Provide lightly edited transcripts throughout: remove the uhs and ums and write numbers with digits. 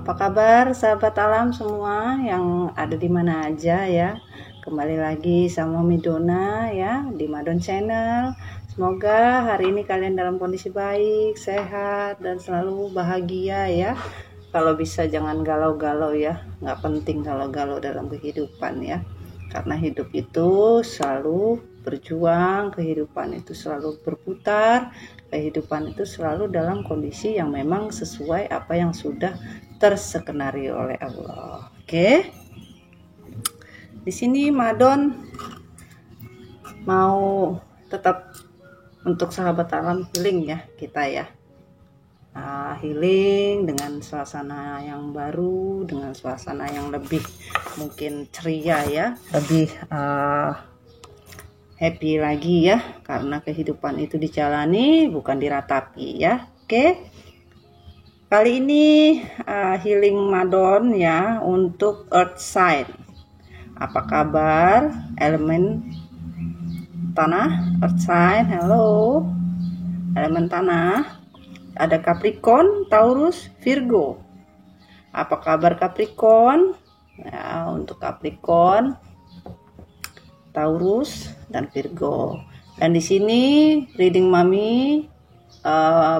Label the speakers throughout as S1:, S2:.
S1: Apa kabar sahabat alam semua yang ada di mana aja ya. Kembali lagi sama Midona ya di Madon Channel. Semoga hari ini kalian dalam kondisi baik, sehat dan selalu bahagia ya. Kalau bisa jangan galau-galau ya. Nggak penting kalau galau dalam kehidupan ya. Karena hidup itu selalu berjuang, kehidupan itu selalu berputar, kehidupan itu selalu dalam kondisi yang memang sesuai apa yang sudah terskenario oleh Allah. Oke. Di sini Madon mau tetap untuk sahabat alam healing ya kita ya. Healing dengan suasana yang baru, dengan suasana yang lebih mungkin ceria ya, lebih happy lagi ya, karena kehidupan itu dijalani bukan diratapi ya. Oke. Kali ini healing Madon ya untuk earth sign. Apa kabar elemen tanah, earth sign? Halo elemen tanah. Ada Capricorn, Taurus, Virgo. Apa kabar Capricorn? Ya, untuk Capricorn, Taurus, dan Virgo. Dan di sini reading Mami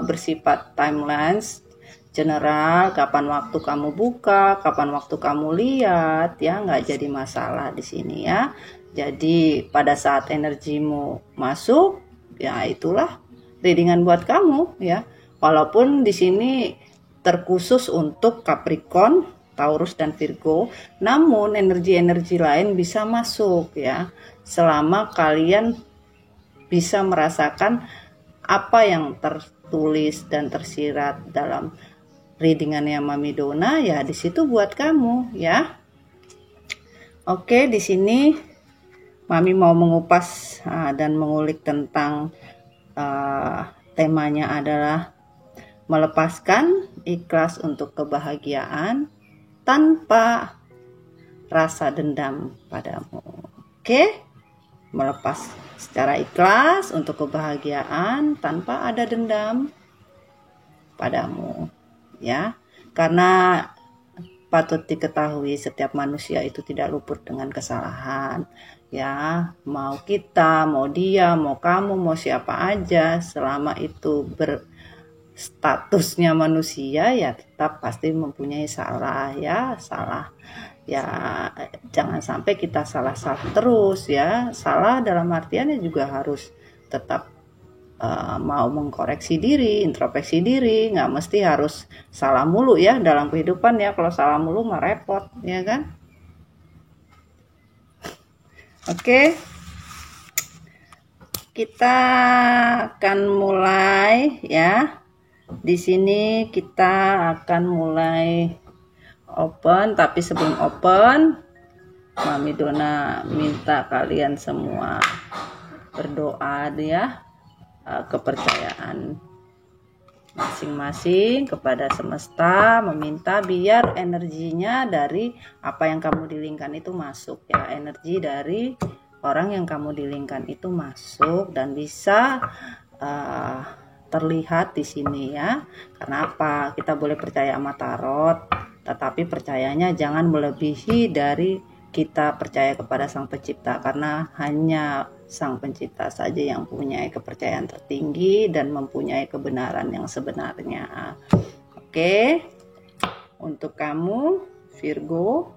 S1: bersifat timelines general, kapan waktu kamu buka, kapan waktu kamu lihat, ya nggak jadi masalah di sini ya. Jadi pada saat energimu masuk, ya itulah readingan buat kamu ya. Walaupun di sini terkhusus untuk Capricorn, Taurus dan Virgo, namun energi-energi lain bisa masuk ya. Selama kalian bisa merasakan apa yang tertulis dan tersirat dalam readingannya Mami Dona ya, di situ buat kamu ya. Oke, di sini Mami mau mengupas dan mengulik tentang temanya adalah melepaskan ikhlas untuk kebahagiaan tanpa rasa dendam padamu. Oke, melepas secara ikhlas untuk kebahagiaan tanpa ada dendam padamu ya, karena patut diketahui setiap manusia itu tidak luput dengan kesalahan ya. Mau kita, mau dia, mau kamu, mau siapa aja, selama itu berstatusnya manusia ya tetap pasti mempunyai salah ya. Salah ya, jangan sampai kita salah terus ya. Salah dalam artiannya juga harus tetap mau mengkoreksi diri, introspeksi diri, nggak mesti harus salah mulu ya dalam kehidupan ya. Kalau salah mulu mah repot ya kan. Oke, kita akan mulai ya. Di sini kita akan mulai open, tapi sebelum open Mami Dona minta kalian semua berdoa ya, kepercayaan masing-masing kepada semesta, meminta biar energinya dari apa yang kamu dilingkan itu masuk ya, energi dari orang yang kamu dilingkan itu masuk dan bisa terlihat di sini ya. Karena apa? Kita boleh percaya sama tarot, tetapi percayanya jangan melebihi dari kita percaya kepada Sang Pencipta, karena hanya Sang Pencipta saja yang punya kepercayaan tertinggi dan mempunyai kebenaran yang sebenarnya. Oke, untuk kamu Virgo,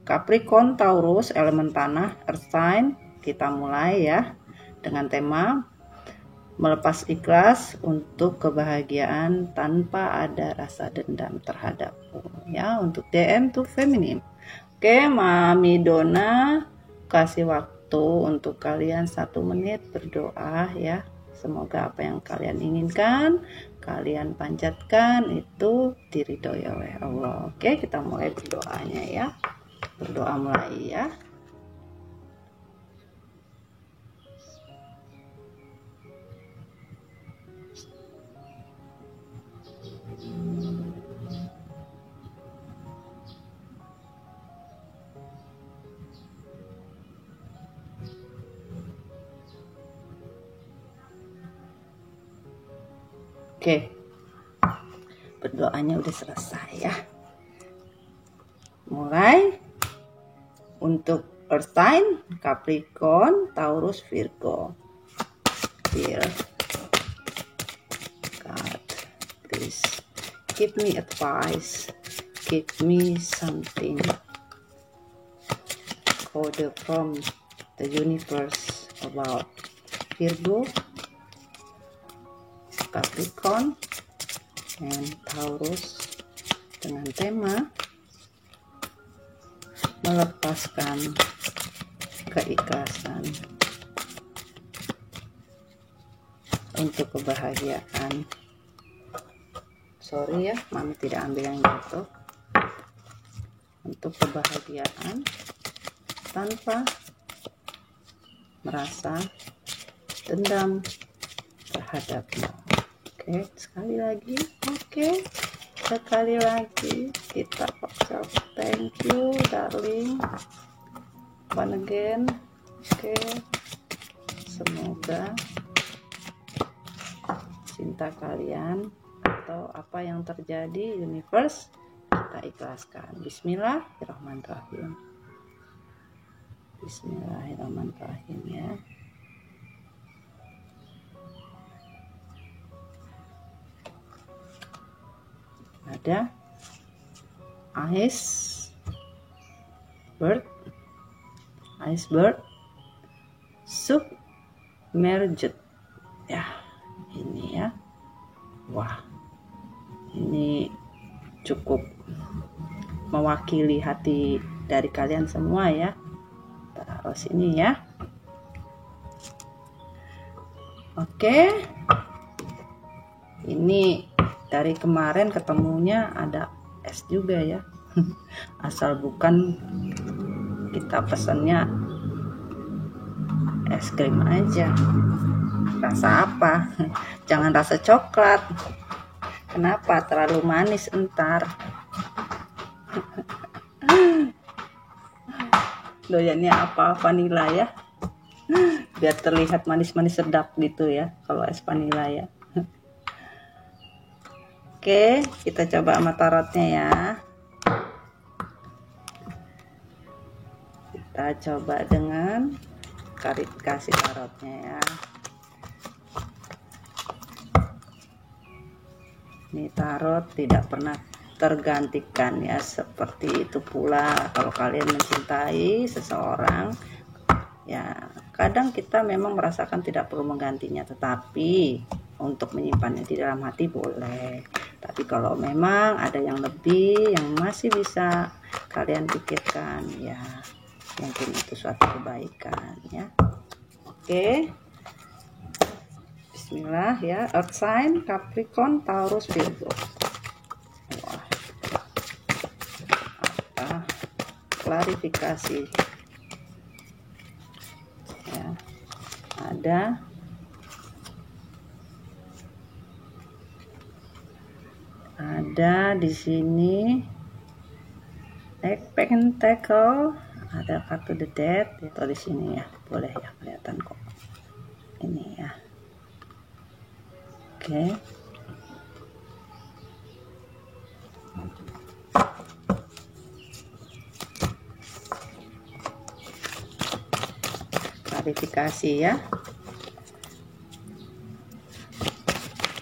S1: Capricorn, Taurus, elemen tanah, earth sign, kita mulai ya dengan tema melepas ikhlas untuk kebahagiaan tanpa ada rasa dendam terhadapmu ya, untuk DM to Feminim. Oke, Mami Dona kasih waktu untuk kalian 1 menit berdoa ya. Semoga apa yang kalian inginkan, kalian panjatkan itu diridhoi oleh Allah. Oke, kita mulai berdoanya ya. Berdoa mulai ya. Oke, berdoanya udah selesai ya. mulai. Untuk Earth sign, Capricorn, Taurus, Virgo. Here, God, please give me advice, give me something, code from the universe about Virgo, Capricorn, and Taurus, dengan tema melepaskan keikhlasan untuk kebahagiaan. Sorry ya, Mami tidak ambil yang itu. Untuk kebahagiaan tanpa merasa dendam terhadapnya. Oke, sekali lagi. Oke, sekali lagi kita paksa. Thank you darling, one again. Oke, semoga cinta kalian atau apa yang terjadi universe kita ikhlaskan. Bismillahirrahmanirrahim. Bismillahirrahmanirrahim ya. Ada iceberg submerged ya, ini ya. Wah, ini cukup mewakili hati dari kalian semua ya. Taruh sini ya. Oke, ini dari kemarin ketemunya ada es juga ya. Asal bukan kita pesannya es krim aja. Rasa apa? Jangan rasa coklat. Kenapa? Terlalu manis entar. Doyannya apa? Vanila ya. Biar terlihat manis-manis sedap gitu ya kalau es vanila ya. Oke, kita coba sama tarotnya ya. Kita coba dengan klarifikasi tarotnya ya. Ini tarot tidak pernah tergantikan ya, seperti itu pula kalau kalian mencintai seseorang ya, kadang kita memang merasakan tidak perlu menggantinya, tetapi untuk menyimpannya di dalam hati boleh. Tapi kalau memang ada yang lebih yang masih bisa kalian pikirkan ya, mungkin itu suatu kebaikan ya. Oke, bismillah ya. Earth sign, Capricorn, Taurus, Virgo. Wah, apa klarifikasi ya. Ada di sini pentacle, ada kartu the dead atau di sini ya, boleh ya, kelihatan kok ini ya. Oke, klarifikasi ya.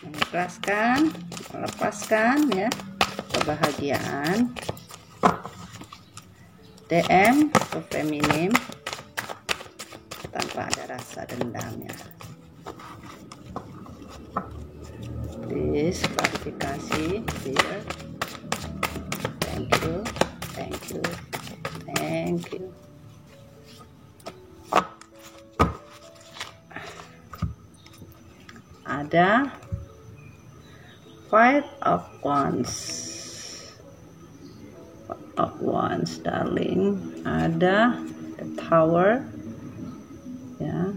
S1: Mengikhlaskan, melepaskan ya kebahagiaan. DM ke feminim tanpa ada rasa dendamnya. Please klarifikasi here. Thank you, thank you, thank you. Ada Five of Wands, darling. Ada the Tower ya.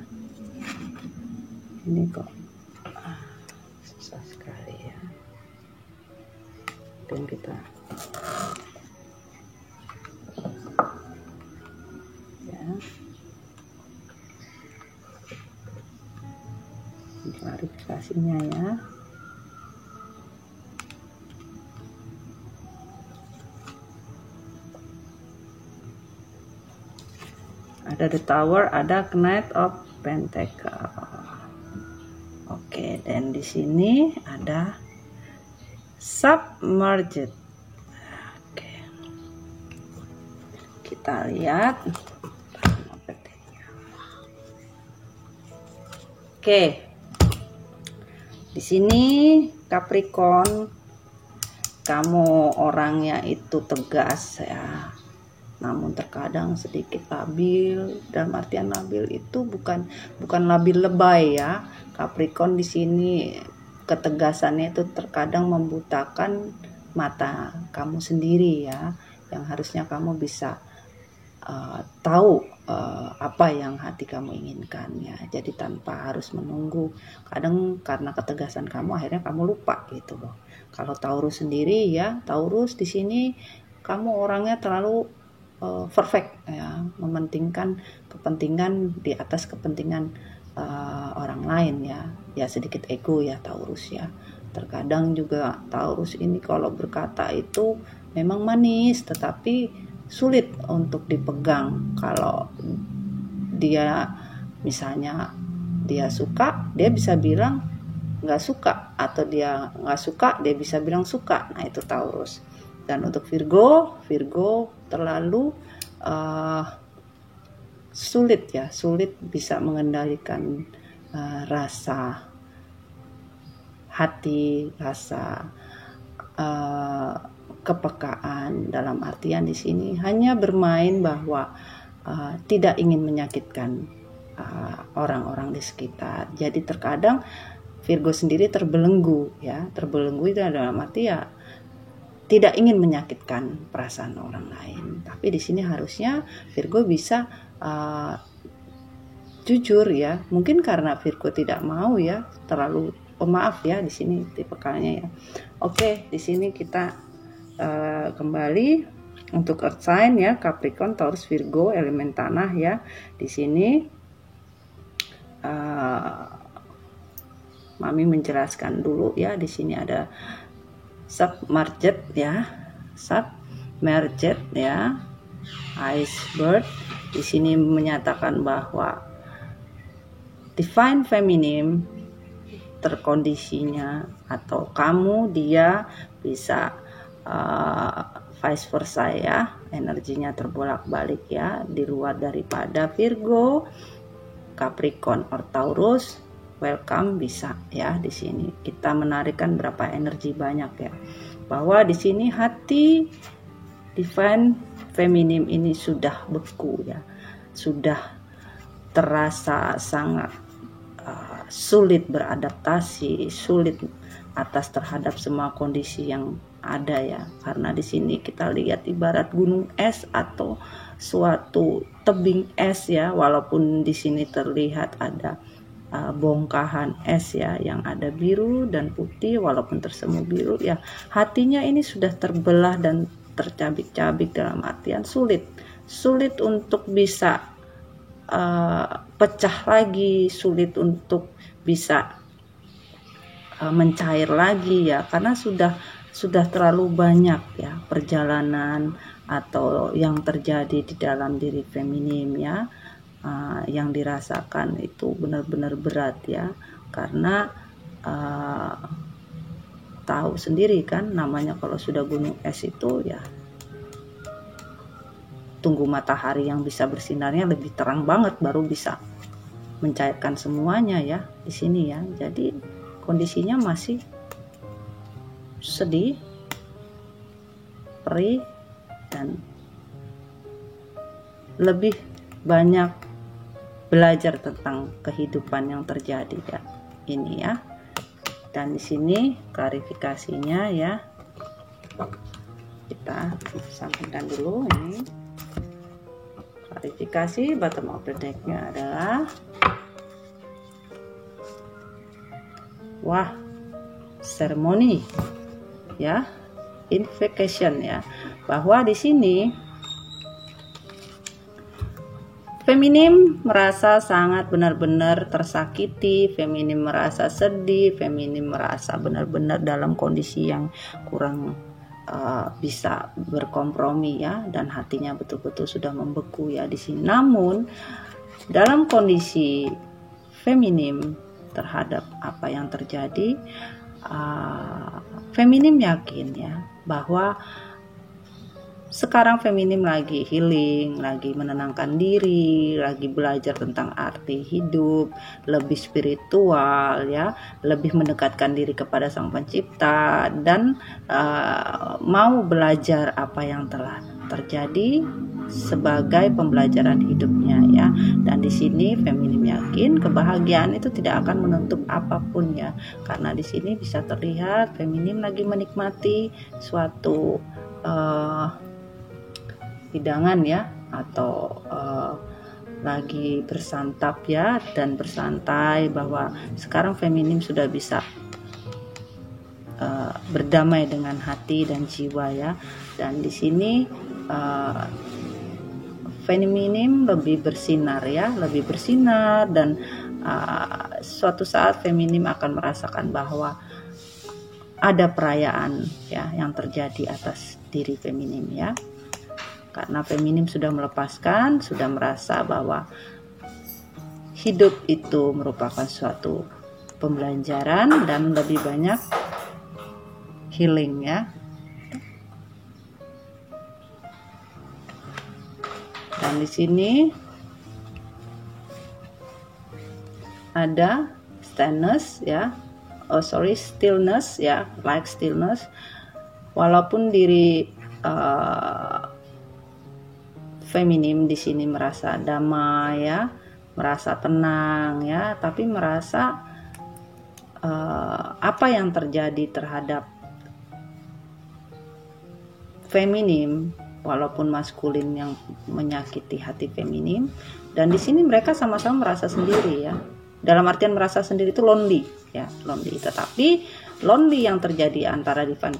S1: Ini kok susah sekali ya. Dan kita ya, klarifikasinya ya. ada the Tower, ada Knight of Pentacle. Oke, dan di sini ada Submerged. Oke, kita lihat. Oke, di sini Capricorn, kamu orangnya itu tegas ya, namun terkadang sedikit labil. Dalam artian labil itu bukan labil lebay ya. Capricorn di sini ketegasannya itu terkadang membutakan mata kamu sendiri ya, yang harusnya kamu bisa tahu apa yang hati kamu inginkan ya. Jadi tanpa harus menunggu. Kadang karena ketegasan kamu akhirnya kamu lupa gitu loh. Kalau Taurus sendiri ya, Taurus di sini kamu orangnya terlalu perfect ya, mementingkan kepentingan di atas kepentingan orang lain ya. Ya sedikit ego ya Taurus ya. Terkadang juga Taurus ini kalau berkata itu memang manis, tetapi sulit untuk dipegang. Kalau dia misalnya dia suka, dia bisa bilang nggak suka, atau dia nggak suka, dia bisa bilang suka. Nah itu Taurus. Dan untuk Virgo terlalu sulit ya, sulit bisa mengendalikan rasa hati, rasa kepekaan. Dalam artian di sini hanya bermain bahwa tidak ingin menyakitkan orang-orang di sekitar. Jadi terkadang Virgo sendiri terbelenggu ya. Terbelenggu itu dalam arti ya tidak ingin menyakitkan perasaan orang lain. Tapi di sini harusnya Virgo bisa jujur ya. Mungkin karena Virgo tidak mau ya, terlalu pemaaf ya di sini tipikalnya ya. Oke, di sini kita kembali untuk earth sign ya, Capricorn, Taurus, Virgo, elemen tanah ya. Di sini Mami menjelaskan dulu ya. Di sini ada submerged ya, submerged ya, iceberg. Di sini menyatakan bahwa divine feminine terkondisinya, atau kamu dia bisa vice versa ya, energinya terbolak-balik ya, di luar daripada Virgo, Capricorn or Taurus. Welcome bisa ya. Di sini kita menarikkan berapa energi banyak ya, bahwa di sini hati divine feminim ini sudah beku ya, sudah terasa sangat sulit beradaptasi, sulit atas terhadap semua kondisi yang ada ya. Karena di sini kita lihat ibarat gunung es atau suatu tebing es ya, walaupun di sini terlihat ada bongkahan es ya, yang ada biru dan putih, walaupun tersemu biru ya, hatinya ini sudah terbelah dan tercabik-cabik. Dalam artian sulit untuk bisa pecah lagi, sulit untuk bisa mencair lagi ya, karena sudah terlalu banyak ya perjalanan atau yang terjadi di dalam diri feminim ya. Yang dirasakan itu benar-benar berat ya, karena tahu sendiri kan namanya kalau sudah gunung es itu ya, tunggu matahari yang bisa bersinarnya lebih terang banget baru bisa mencairkan semuanya ya di sini ya. Jadi kondisinya masih sedih, perih, dan lebih banyak belajar tentang kehidupan yang terjadi ya ini ya. Dan di sini klarifikasinya ya, kita sampaikan dulu. Ini klarifikasi bottom of the deck-nya adalah wah, seremoni ya, invocation ya, bahwa di sini feminim merasa sangat benar-benar tersakiti, feminim merasa sedih, feminim merasa benar-benar dalam kondisi yang kurang bisa berkompromi ya, dan hatinya betul-betul sudah membeku ya di sini. Namun dalam kondisi feminim terhadap apa yang terjadi, feminim yakin ya bahwa sekarang feminim lagi healing, lagi menenangkan diri, lagi belajar tentang arti hidup, lebih spiritual ya, lebih mendekatkan diri kepada Sang Pencipta, dan mau belajar apa yang telah terjadi sebagai pembelajaran hidupnya ya. Dan di sini feminim yakin kebahagiaan itu tidak akan menutup apapun ya, karena di sini bisa terlihat feminim lagi menikmati suatu hidangan ya, atau lagi bersantap ya, dan bersantai, bahwa sekarang feminim sudah bisa berdamai dengan hati dan jiwa ya. Dan di sini feminim lebih bersinar ya, lebih bersinar, dan suatu saat feminim akan merasakan bahwa ada perayaan ya yang terjadi atas diri feminim ya. Karena feminim sudah melepaskan, sudah merasa bahwa hidup itu merupakan suatu pembelajaran dan lebih banyak healing ya. Dan di sini ada stillness ya, stillness ya, like stillness. Walaupun diri feminim di sini merasa damai ya, merasa tenang ya, tapi merasa apa yang terjadi terhadap feminim, walaupun maskulin yang menyakiti hati feminim. Dan di sini mereka sama-sama merasa sendiri ya. Dalam artian merasa sendiri itu lonely ya, lonely. Tetapi lonely yang terjadi antara divine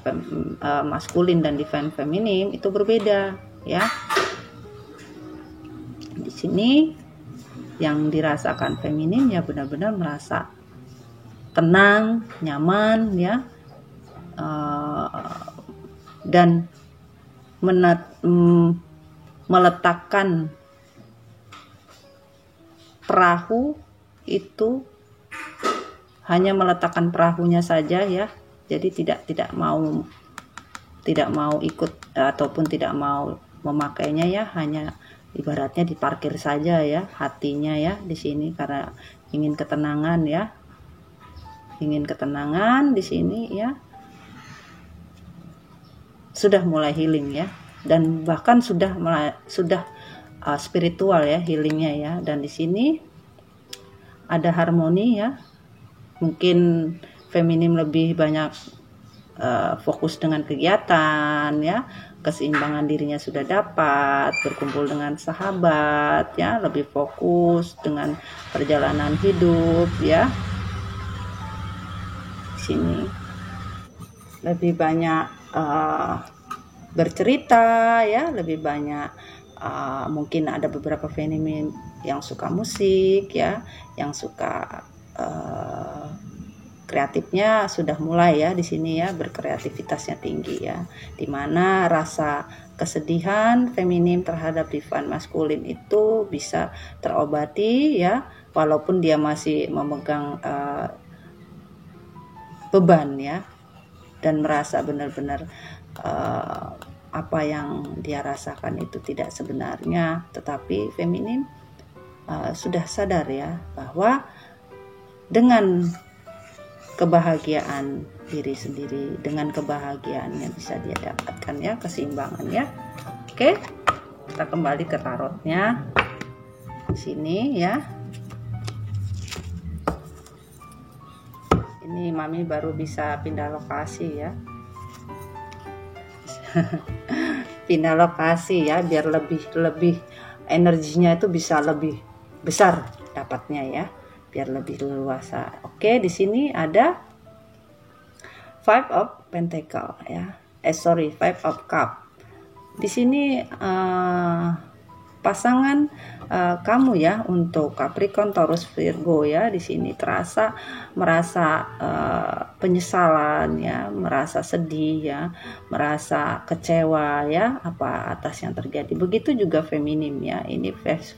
S1: maskulin dan divine feminim itu berbeda ya. Di sini yang dirasakan feminim ya benar-benar merasa tenang, nyaman ya, dan meletakkan perahu itu, hanya meletakkan perahunya saja ya. Jadi tidak mau ikut ataupun tidak mau memakainya ya, hanya ibaratnya diparkir saja ya hatinya ya di sini, karena ingin ketenangan ya, ingin ketenangan di sini ya. Sudah mulai healing ya, dan bahkan sudah spiritual ya healingnya ya. Dan di sini ada harmoni ya, mungkin feminim lebih banyak fokus dengan kegiatan ya, keseimbangan dirinya sudah dapat, berkumpul dengan sahabat ya, lebih fokus dengan perjalanan hidup ya. Di sini lebih banyak bercerita ya, lebih banyak mungkin ada beberapa feminim yang suka musik ya, yang suka kreatifnya sudah mulai ya di sini ya, berkreativitasnya tinggi ya, dimana rasa kesedihan feminim terhadap divine maskulin itu bisa terobati ya, walaupun dia masih memegang beban ya, dan merasa benar-benar apa yang dia rasakan itu tidak sebenarnya. Tetapi feminim sudah sadar ya bahwa dengan kebahagiaan diri sendiri, dengan kebahagiaan yang bisa dia dapatkan ya, keseimbangan ya. Oke, kita kembali ke tarotnya di sini ya. Ini Mami baru bisa pindah lokasi ya. Pindah lokasi ya, biar lebih energinya itu bisa lebih besar dapatnya ya, biar lebih leluasa. Oke, di sini ada Five of Pentacle ya. Five of Cup. Di sini pasangan kamu ya, untuk Capricorn, Taurus, Virgo ya, di sini merasa penyesalan ya, merasa sedih ya, merasa kecewa ya atas yang terjadi. Begitu juga feminim ya, ini vice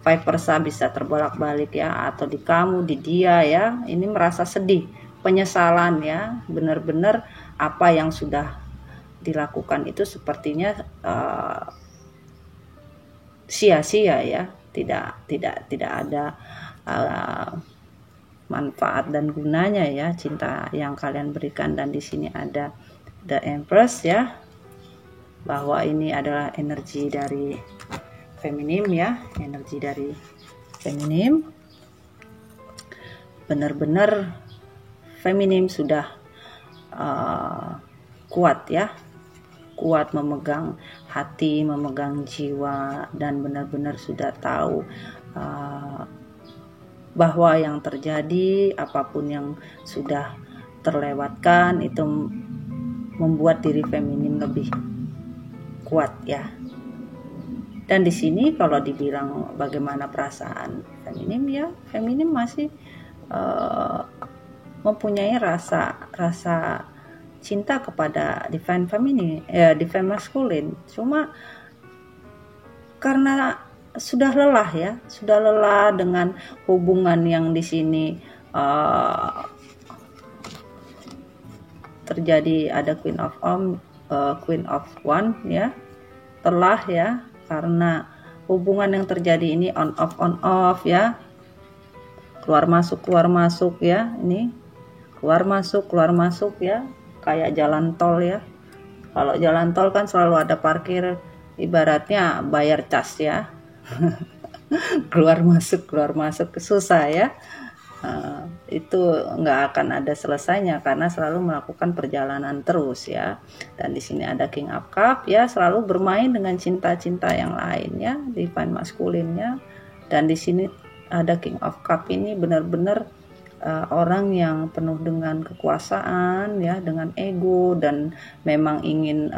S1: versa, bisa terbolak-balik ya, atau di kamu, di dia ya, ini merasa sedih, penyesalan ya, benar-benar apa yang sudah dilakukan itu sepertinya sia-sia ya, tidak ada manfaat dan gunanya ya cinta yang kalian berikan. Dan di sini ada The Empress ya, bahwa ini adalah energi dari feminim ya, energi dari feminim. Benar-benar feminim sudah kuat ya, kuat memegang hati, memegang jiwa, dan benar-benar sudah tahu bahwa yang terjadi, apapun yang sudah terlewatkan, itu membuat diri feminim lebih kuat ya. Dan di sini kalau dibilang bagaimana perasaan feminim ya, feminim masih mempunyai rasa cinta kepada divine feminine, divine masculine. Cuma karena sudah lelah dengan hubungan yang di sini terjadi, ada Queen of One ya, telah ya, karena hubungan yang terjadi ini on off ya, keluar masuk ya, ini keluar masuk ya, kayak jalan tol ya. Kalau jalan tol kan selalu ada parkir, ibaratnya bayar cas ya. keluar masuk susah ya. Itu nggak akan ada selesainya karena selalu melakukan perjalanan terus ya. Dan di sini ada King of Cup ya, selalu bermain dengan cinta-cinta yang lain ya, divine masculine ya. Dan di sini ada King of Cup, ini benar-benar orang yang penuh dengan kekuasaan ya, dengan ego, dan memang ingin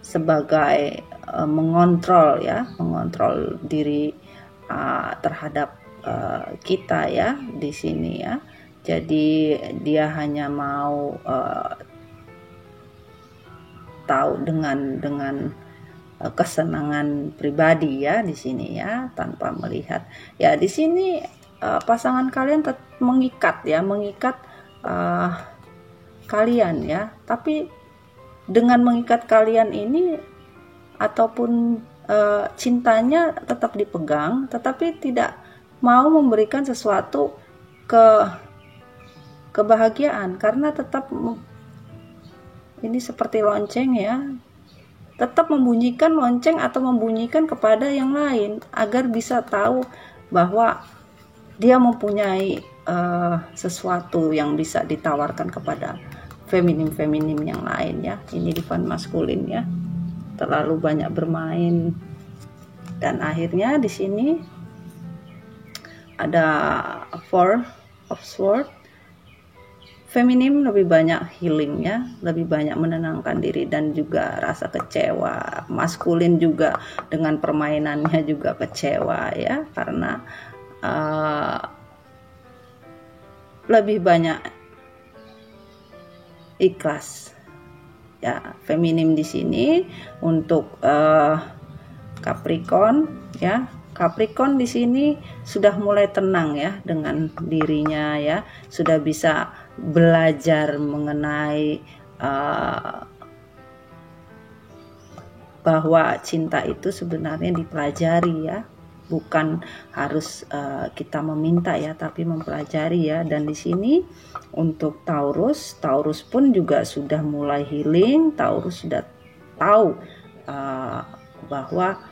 S1: sebagai mengontrol diri terhadap kita ya di sini ya. Jadi dia hanya mau tahu dengan kesenangan pribadi ya di sini ya, tanpa melihat ya. Di sini pasangan kalian mengikat kalian ya, tapi dengan mengikat kalian ini ataupun cintanya tetap dipegang, tetapi tidak mau memberikan sesuatu kebahagiaan, karena tetap ini seperti lonceng ya, tetap membunyikan lonceng atau membunyikan kepada yang lain agar bisa tahu bahwa dia mempunyai sesuatu yang bisa ditawarkan kepada feminim yang lain ya. Ini divine masculine ya, terlalu banyak bermain. Dan akhirnya di sini ada Four of Swords. Feminim lebih banyak healing ya, lebih banyak menenangkan diri dan juga rasa kecewa. Maskulin juga dengan permainannya juga kecewa ya, karena lebih banyak ikhlas ya. Feminim di sini untuk Capricorn ya. Capricorn di sini sudah mulai tenang ya dengan dirinya ya, sudah bisa belajar mengenai bahwa cinta itu sebenarnya dipelajari ya, bukan harus kita meminta ya, tapi mempelajari ya. Dan di sini untuk Taurus pun juga sudah mulai healing. Taurus sudah tahu bahwa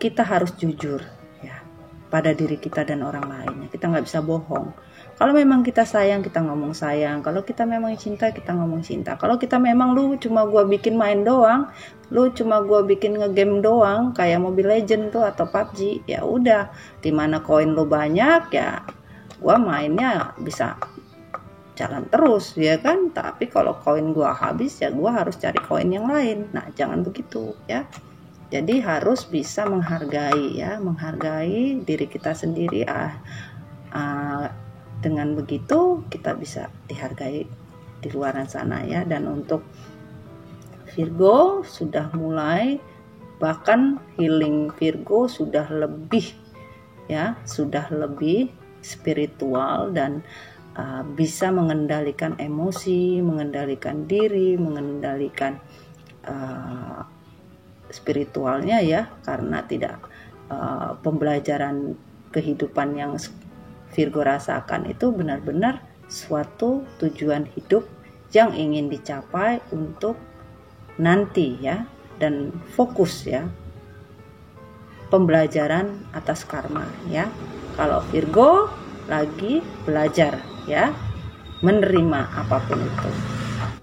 S1: kita harus jujur ya pada diri kita dan orang lainnya. Kita nggak bisa bohong. Kalau memang kita sayang, kita ngomong sayang. Kalau kita memang cinta, kita ngomong cinta. Kalau kita memang lu cuma gua bikin main doang, lu cuma gua bikin ngegame doang, kayak Mobile Legend tuh atau PUBG, ya udah, dimana koin lu banyak ya, gua mainnya bisa jalan terus ya kan. Tapi kalau koin gua habis ya gua harus cari koin yang lain. Nah, jangan begitu ya. Jadi harus bisa menghargai ya, menghargai diri kita sendiri. Dengan begitu kita bisa dihargai di luar sana ya. Dan untuk Virgo sudah mulai, bahkan healing Virgo sudah lebih ya, sudah lebih spiritual dan bisa mengendalikan emosi, mengendalikan diri, mengendalikan spiritualnya ya, karena tidak pembelajaran kehidupan yang Virgo rasakan itu benar-benar suatu tujuan hidup yang ingin dicapai untuk nanti ya, dan fokus ya pembelajaran atas karma ya. Kalau Virgo lagi belajar ya, menerima apapun itu,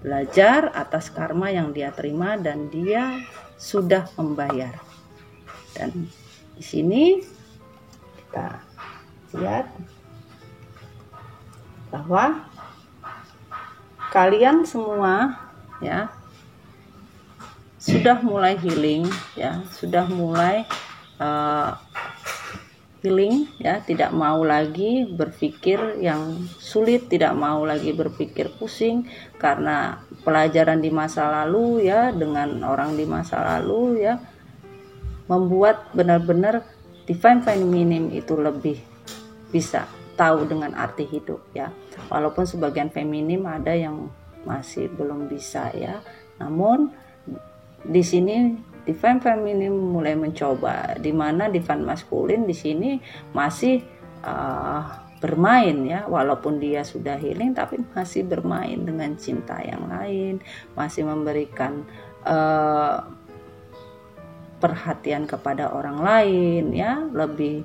S1: belajar atas karma yang dia terima dan dia sudah membayar. Dan di sini kita lihat bahwa kalian semua ya sudah mulai healing ya, sudah mulai healing ya, tidak mau lagi berpikir yang sulit, tidak mau lagi berpikir pusing karena pelajaran di masa lalu ya, dengan orang di masa lalu ya, membuat benar-benar Divine Feminine itu lebih bisa tahu dengan arti hidup ya. Walaupun sebagian feminim ada yang masih belum bisa ya, namun di sini Divine Feminine mulai mencoba, di mana Divine Masculine di sini masih bermain ya, walaupun dia sudah healing tapi masih bermain dengan cinta yang lain, masih memberikan perhatian kepada orang lain ya, lebih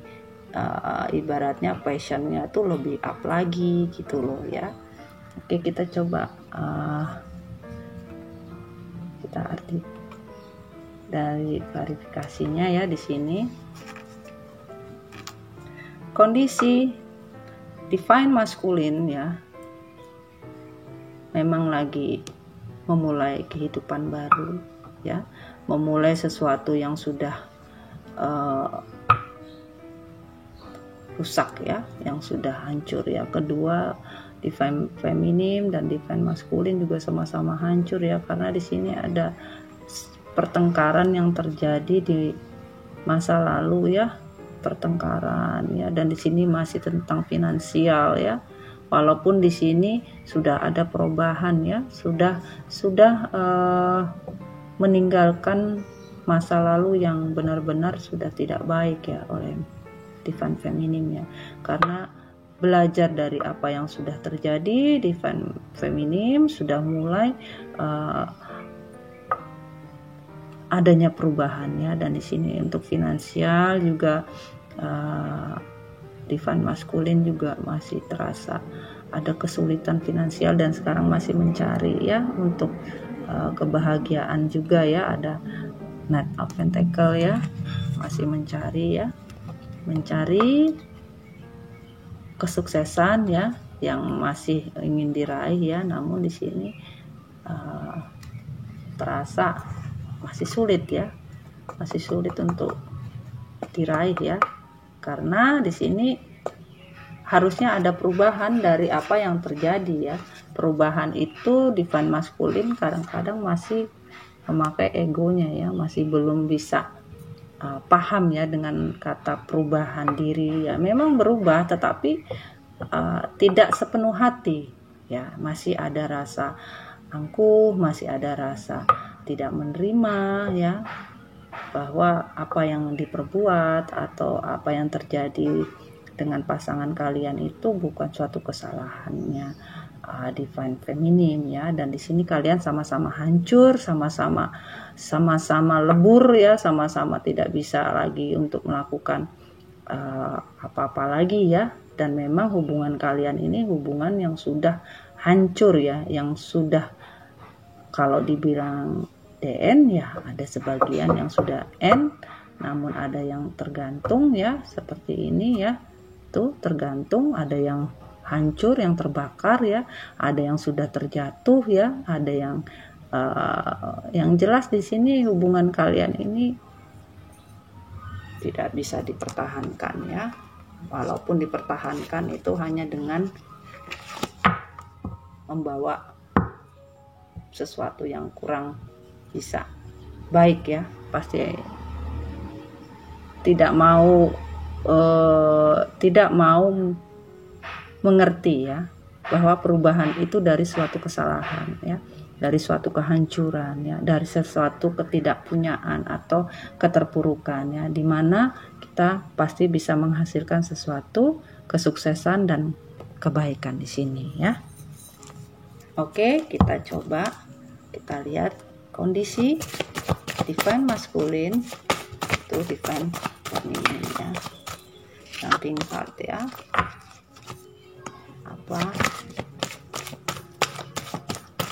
S1: ibaratnya passionnya tuh lebih up lagi gitu loh ya. Oke, kita coba kita arti dari klarifikasinya ya. Di sini kondisi Divine Masculine ya memang lagi memulai kehidupan baru ya, memulai sesuatu yang sudah rusak ya, yang sudah hancur ya. Kedua, Divine Feminine dan Divine Masculine juga sama-sama hancur ya, karena di sini ada pertengkaran yang terjadi di masa lalu ya, pertengkaran ya, dan di sini masih tentang finansial ya. Walaupun di sini sudah ada perubahan ya, sudah meninggalkan masa lalu yang benar-benar sudah tidak baik ya oleh Divine Feminine ya, karena belajar dari apa yang sudah terjadi, Divine Feminine sudah mulai adanya perubahan ya. Dan di sini untuk finansial juga Divine Masculine juga masih terasa ada kesulitan finansial dan sekarang masih mencari ya untuk kebahagiaan juga ya. Ada Knight of Pentacle ya, masih mencari ya, mencari kesuksesan ya yang masih ingin diraih ya. Namun di sini terasa masih sulit ya, masih sulit untuk diraih ya, karena di sini harusnya ada perubahan dari apa yang terjadi ya. Perubahan itu Divine Masculine kadang-kadang masih memakai egonya ya, masih belum bisa paham ya dengan kata perubahan diri ya. Memang berubah tetapi tidak sepenuh hati ya, masih ada rasa angkuh, masih ada rasa tidak menerima ya, bahwa apa yang diperbuat atau apa yang terjadi dengan pasangan kalian itu bukan suatu kesalahannya Divine Feminine ya. Dan di sini kalian sama-sama hancur, sama-sama lebur ya, sama-sama tidak bisa lagi untuk melakukan apa-apa lagi ya. Dan memang hubungan kalian ini hubungan yang sudah hancur ya, yang sudah, kalau dibilang DN ya ada sebagian yang sudah N, namun ada yang tergantung ya, seperti ini ya, tuh tergantung, ada yang hancur, yang terbakar ya, ada yang sudah terjatuh ya, ada yang jelas di sini hubungan kalian ini tidak bisa dipertahankan ya. Walaupun dipertahankan itu hanya dengan membawa sesuatu yang kurang bisa baik ya, pasti tidak mau mengerti ya bahwa perubahan itu dari suatu kesalahan ya, dari suatu kehancuran ya, dari sesuatu ketidakpunyaan atau keterpurukan ya, dimana kita pasti bisa menghasilkan sesuatu kesuksesan dan kebaikan di sini ya. Oke, kita coba kita lihat kondisi divine masculine itu divine feminine ya, jumping part ya. Apa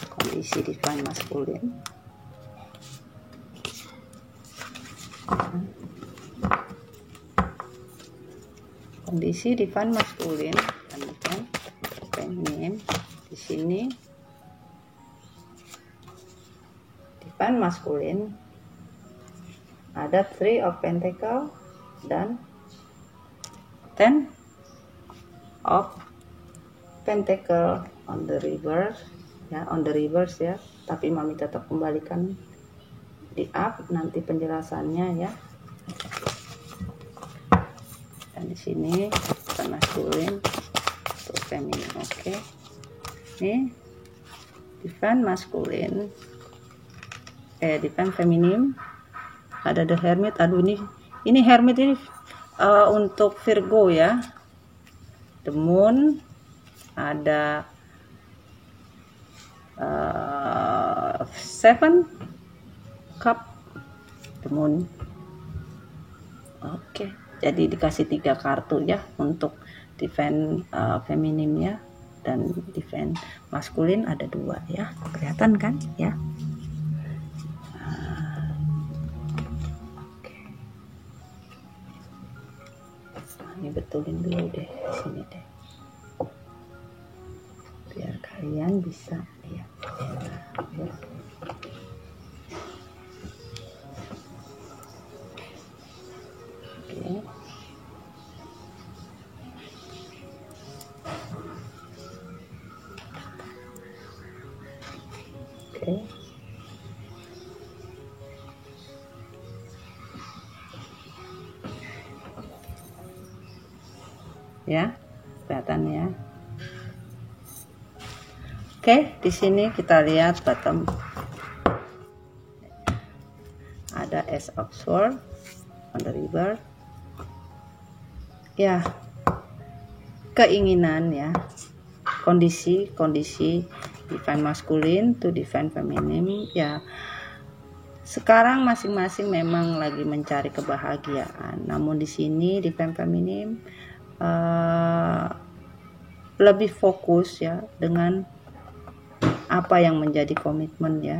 S1: kondisi divine masculine? Kondisi divine masculine dan divine feminine di sini. Divine masculine ada 3 of Pentacle dan 10 of Pentacle on the reverse ya, on the reverse ya, tapi mami tetap kembalikan di up nanti penjelasannya ya. Dan di sini masculine untuk feminine. Oke. Ini divine masculine divine feminine ada the hermit. Aduh, ini hermit ini untuk Virgo ya. The moon ada 7 cup, the moon. Oke, jadi dikasih 3 kartu ya untuk divine feminim ya, dan divine maskulin ada 2 ya, kelihatan kan ya. Ini betulin dulu deh sini deh, biar kalian bisa lihat ya. Oke. Oke. Ya, kelihatan ya. Oke, di sini kita lihat bottom ada Ace of Swords on the river. Ya, keinginan ya, kondisi divine masculine to divine feminine ya. Sekarang masing-masing memang lagi mencari kebahagiaan. Namun di sini divine feminine lebih fokus ya dengan apa yang menjadi komitmen ya,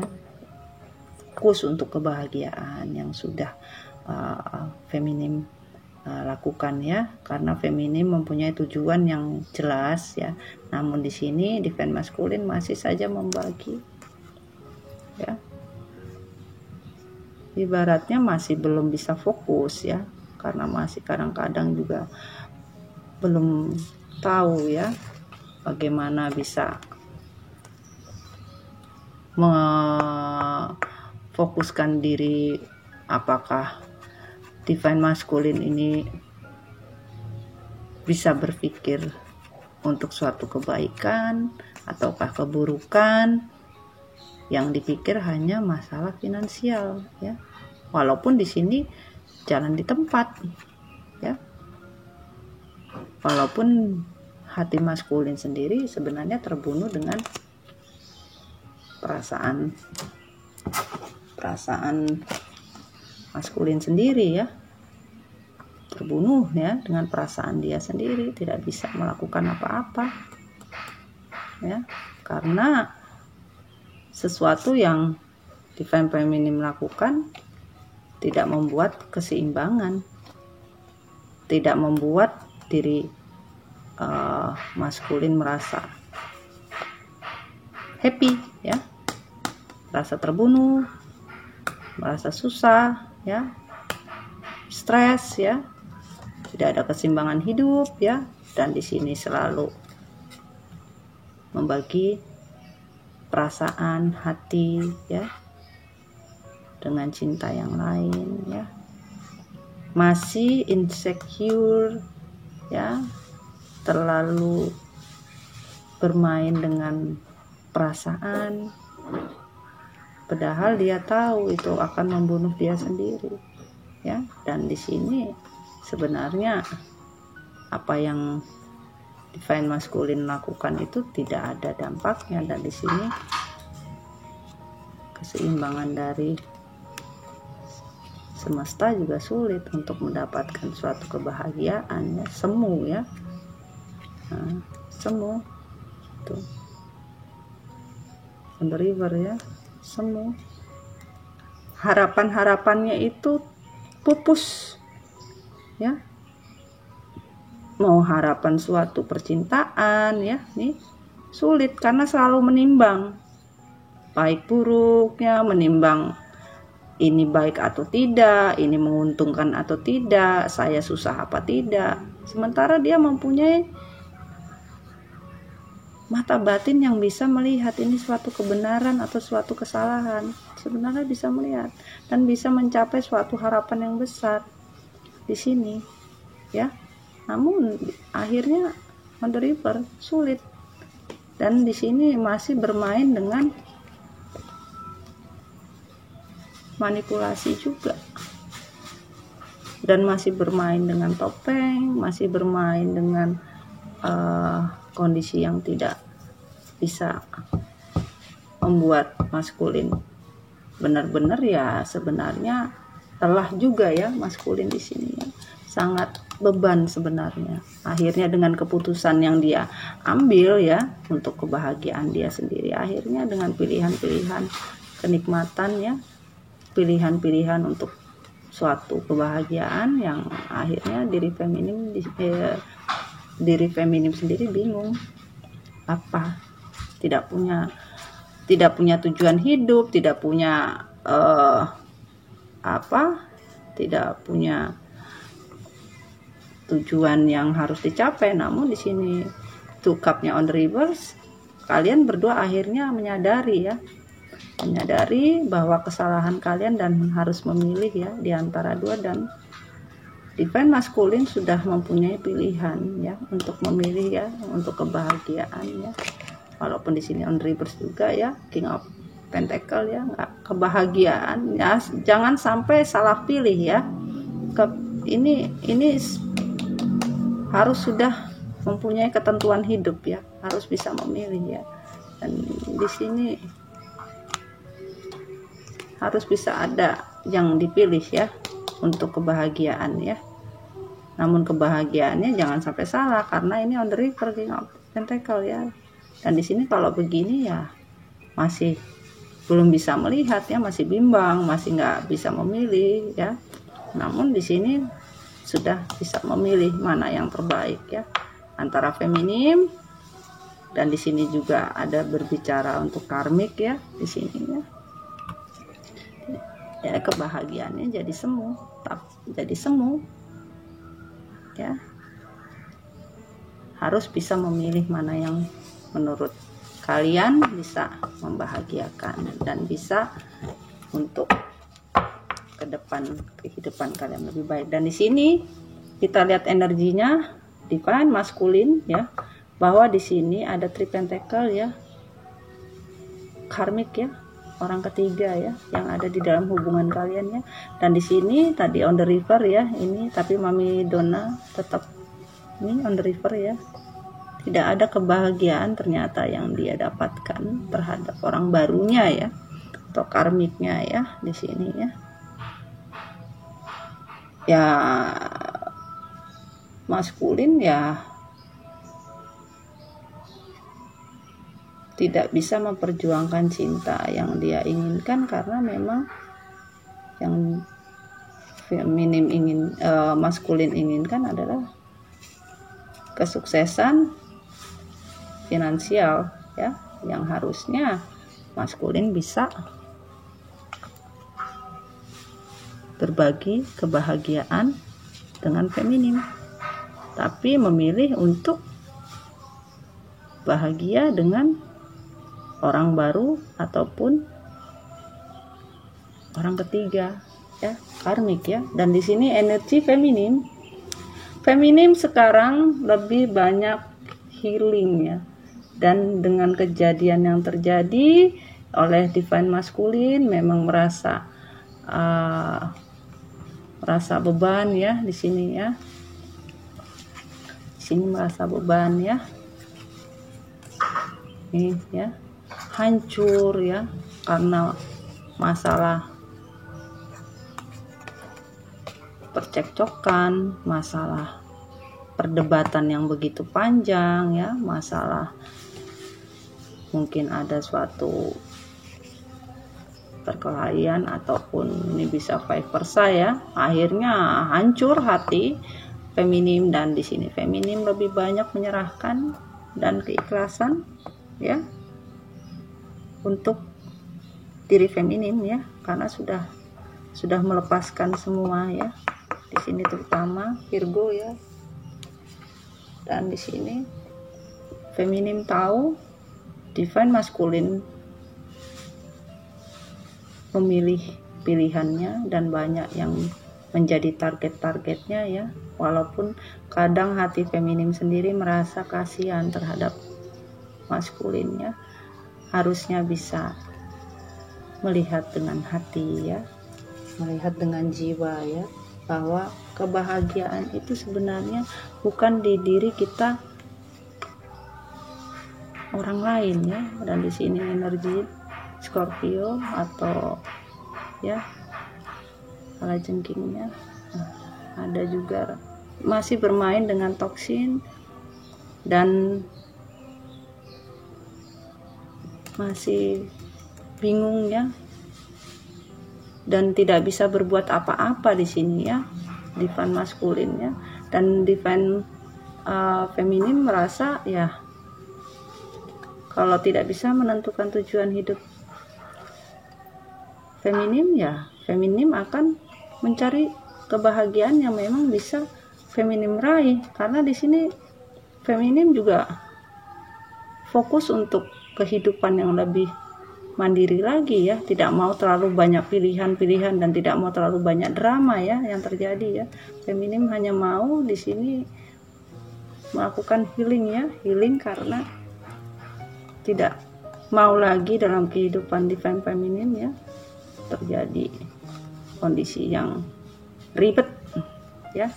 S1: fokus untuk kebahagiaan yang sudah feminim lakukan ya, karena feminim mempunyai tujuan yang jelas ya. Namun di sini divine masculine masih saja membagi ya, ibaratnya masih belum bisa fokus ya, karena masih kadang-kadang juga belum tahu ya bagaimana bisa memfokuskan diri, apakah divine masculine ini bisa berpikir untuk suatu kebaikan ataukah keburukan. Yang dipikir hanya masalah finansial ya, walaupun di sini jalan di tempat ya, walaupun hati maskulin sendiri sebenarnya terbunuh dengan perasaan maskulin sendiri ya, terbunuh ya dengan perasaan dia sendiri, tidak bisa melakukan apa-apa ya, karena sesuatu yang divine feminine melakukan tidak membuat keseimbangan, tidak membuat diri maskulin merasa happy ya, merasa terbunuh, merasa susah ya, stres ya, tidak ada keseimbangan hidup ya, dan di sini selalu membagi perasaan hati ya dengan cinta yang lain ya, masih insecure ya, terlalu bermain dengan perasaan, padahal dia tahu itu akan membunuh dia sendiri ya. Dan di sini sebenarnya apa yang divine masculine lakukan itu tidak ada dampaknya, dan di sini keseimbangan dari semesta juga sulit untuk mendapatkan suatu kebahagiaan ya, semu ya. Nah, semu tuh on the river ya, semu, harapan-harapannya itu pupus ya, mau harapan suatu percintaan ya, nih sulit karena selalu menimbang baik buruknya, menimbang ini baik atau tidak, ini menguntungkan atau tidak, saya susah apa tidak. Sementara dia mempunyai mata batin yang bisa melihat ini suatu kebenaran atau suatu kesalahan, sebenarnya bisa melihat dan bisa mencapai suatu harapan yang besar di sini ya. Namun akhirnya on the river sulit, dan di sini masih bermain dengan manipulasi juga, dan masih bermain dengan topeng, masih bermain dengan kondisi yang tidak bisa membuat maskulin benar-benar ya, sebenarnya telah juga ya maskulin di sini ya, sangat beban sebenarnya. Akhirnya dengan keputusan yang dia ambil ya untuk kebahagiaan dia sendiri, akhirnya dengan pilihan-pilihan kenikmatan ya, pilihan-pilihan untuk suatu kebahagiaan yang akhirnya diri feminim sendiri bingung apa, tidak punya tujuan hidup, tidak punya tidak punya tujuan yang harus dicapai. Namun di sini two cup-nya on the reverse, kalian berdua akhirnya menyadari bahwa kesalahan kalian dan harus memilih ya di antara dua, dan divine masculine sudah mempunyai pilihan ya untuk memilih ya untuk kebahagiaan ya. Walaupun di sini on the reverse juga ya, king of pentacle ya, kebahagiaan ya, jangan sampai salah pilih ya. Ini harus sudah mempunyai ketentuan hidup ya, harus bisa memilih ya. Dan di sini harus bisa ada yang dipilih ya untuk kebahagiaan ya. Namun kebahagiaannya jangan sampai salah, karena ini on the river king of pentacle ya. Dan di sini kalau begini ya masih belum bisa melihat ya, masih bimbang, masih nggak bisa memilih ya. Namun di sini sudah bisa memilih mana yang terbaik ya antara feminim, dan di sini juga ada berbicara untuk karmik ya di sini ya, kebahagiaannya jadi semu ya, harus bisa memilih mana yang menurut kalian bisa membahagiakan dan bisa untuk ke depan kehidupan kalian lebih baik. Dan di sini kita lihat energinya divine masculine ya, bahwa di sini ada three pentacle ya, karmik ya, orang ketiga ya yang ada di dalam hubungan kalian ya. Dan di sini tadi on the river ya ini, tapi Mami Donna tetap ini on the river ya, tidak ada kebahagiaan ternyata yang dia dapatkan terhadap orang barunya ya, atau karmiknya ya di sini ya. Ya maskulin ya tidak bisa memperjuangkan cinta yang dia inginkan, karena memang yang feminim maskulin inginkan adalah kesuksesan finansial ya, yang harusnya maskulin bisa berbagi kebahagiaan dengan feminim, tapi memilih untuk bahagia dengan orang baru ataupun orang ketiga, ya, karmik ya. Dan di sini energi feminim sekarang lebih banyak healing ya. Dan dengan kejadian yang terjadi oleh divine maskulin memang merasa beban ya di sini ya. Di sini merasa beban ya. Ini ya, hancur ya karena masalah percekcokan, masalah perdebatan yang begitu panjang ya, masalah mungkin ada suatu perkelahian ataupun ini bisa vice versa ya. Akhirnya hancur hati feminim, dan di sini feminim lebih banyak menyerahkan dan keikhlasan ya untuk diri feminim ya, karena sudah melepaskan semua ya. Di sini terutama Virgo ya. Dan di sini feminim tahu divine maskulin memilih pilihannya dan banyak yang menjadi target-targetnya ya. Walaupun kadang hati feminim sendiri merasa kasihan terhadap maskulinnya, harusnya bisa melihat dengan hati ya, melihat dengan jiwa ya, bahwa kebahagiaan itu sebenarnya bukan di diri kita, orang lain ya. Dan di sini energi Scorpio atau ya kalajengkingnya ada juga masih bermain dengan toksin dan masih bingung ya, dan tidak bisa berbuat apa-apa di sini ya, divine maskulin ya. Dan divine feminim merasa ya, kalau tidak bisa menentukan tujuan hidup feminim ya, feminim akan mencari kebahagiaan yang memang bisa feminim raih, karena di sini feminim juga fokus untuk kehidupan yang lebih mandiri lagi ya, tidak mau terlalu banyak pilihan-pilihan dan tidak mau terlalu banyak drama ya yang terjadi ya. Feminim hanya mau di sini melakukan healing ya, healing karena tidak mau lagi dalam kehidupan divine feminim ya terjadi kondisi yang ribet ya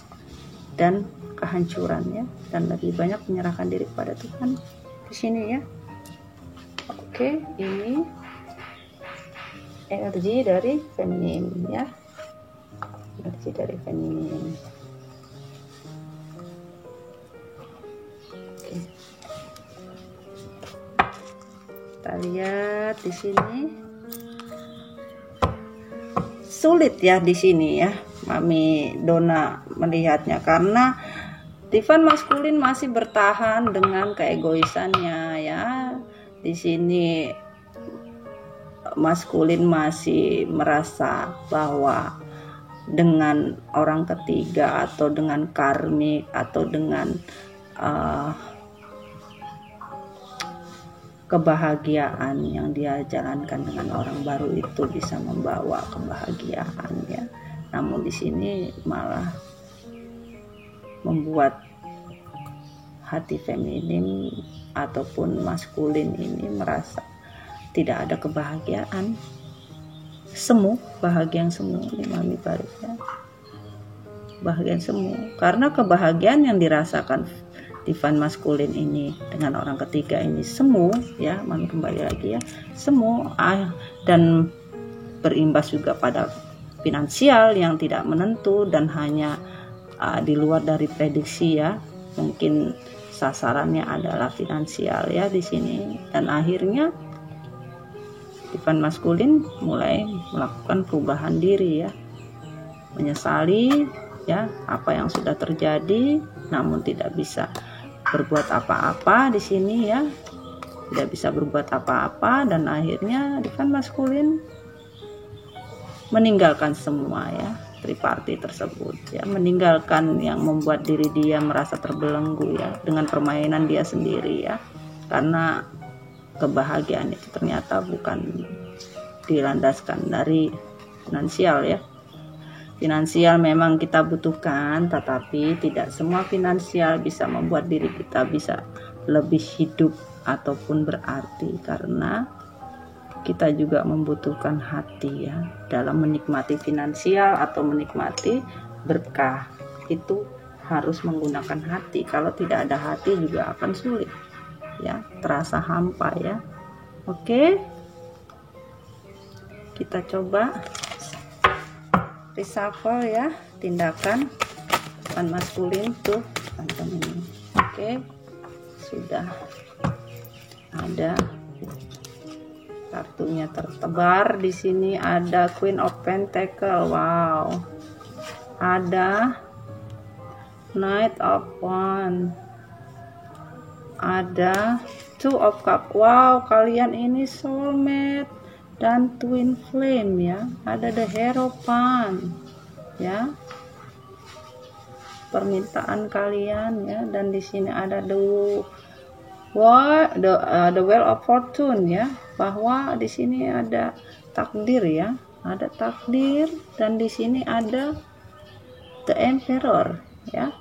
S1: dan kehancuran ya, dan lebih banyak menyerahkan diri kepada Tuhan di sini ya. Oke, ini energi dari feminim ya, energi dari feminim. Oke, kita lihat di sini sulit ya di sini ya, Mami Dona melihatnya, karena divine maskulin masih bertahan dengan keegoisannya ya. Di sini maskulin masih merasa bahwa dengan orang ketiga atau dengan karmik atau dengan kebahagiaan yang dia jalankan dengan orang baru itu bisa membawa kebahagiaan ya. Namun di sini malah membuat hati feminim ataupun maskulin ini merasa tidak ada kebahagiaan, semu, bahagia yang semu. Ini Mami balik ya, bahagia yang semu, karena kebahagiaan yang dirasakan divine maskulin ini dengan orang ketiga ini semu ya. Mami kembali lagi ya, semu dan berimbas juga pada finansial yang tidak menentu dan hanya di luar dari prediksi ya. Mungkin sasarannya adalah finansial ya di sini, dan akhirnya divine maskulin mulai melakukan perubahan diri ya, menyesali ya apa yang sudah terjadi, namun tidak bisa berbuat apa-apa di sini ya, tidak bisa berbuat apa-apa, dan akhirnya divine maskulin meninggalkan semua ya, triparty tersebut ya, meninggalkan yang membuat diri dia merasa terbelenggu ya dengan permainan dia sendiri ya, karena kebahagiaan itu ternyata bukan dilandaskan dari finansial ya. Finansial memang kita butuhkan, tetapi tidak semua finansial bisa membuat diri kita bisa lebih hidup ataupun berarti, karena kita juga membutuhkan hati ya dalam menikmati finansial atau menikmati berkah. Itu harus menggunakan hati. Kalau tidak ada hati juga akan sulit ya, terasa hampa ya. Oke, kita coba reshuffle ya, tindakan depan maskulin tuh tentang ini. Oke, sudah ada kartunya tertebar di sini. Ada Queen of Pentacle, wow, ada Knight of Wands, ada Two of Cups. Wow, kalian ini soulmate dan twin flame ya. Ada the Hierophant ya, permintaan kalian ya. Dan di sini ada the Wheel of Fortune ya, bahwa di sini ada takdir ya, ada takdir. Dan di sini ada the Emperor ya,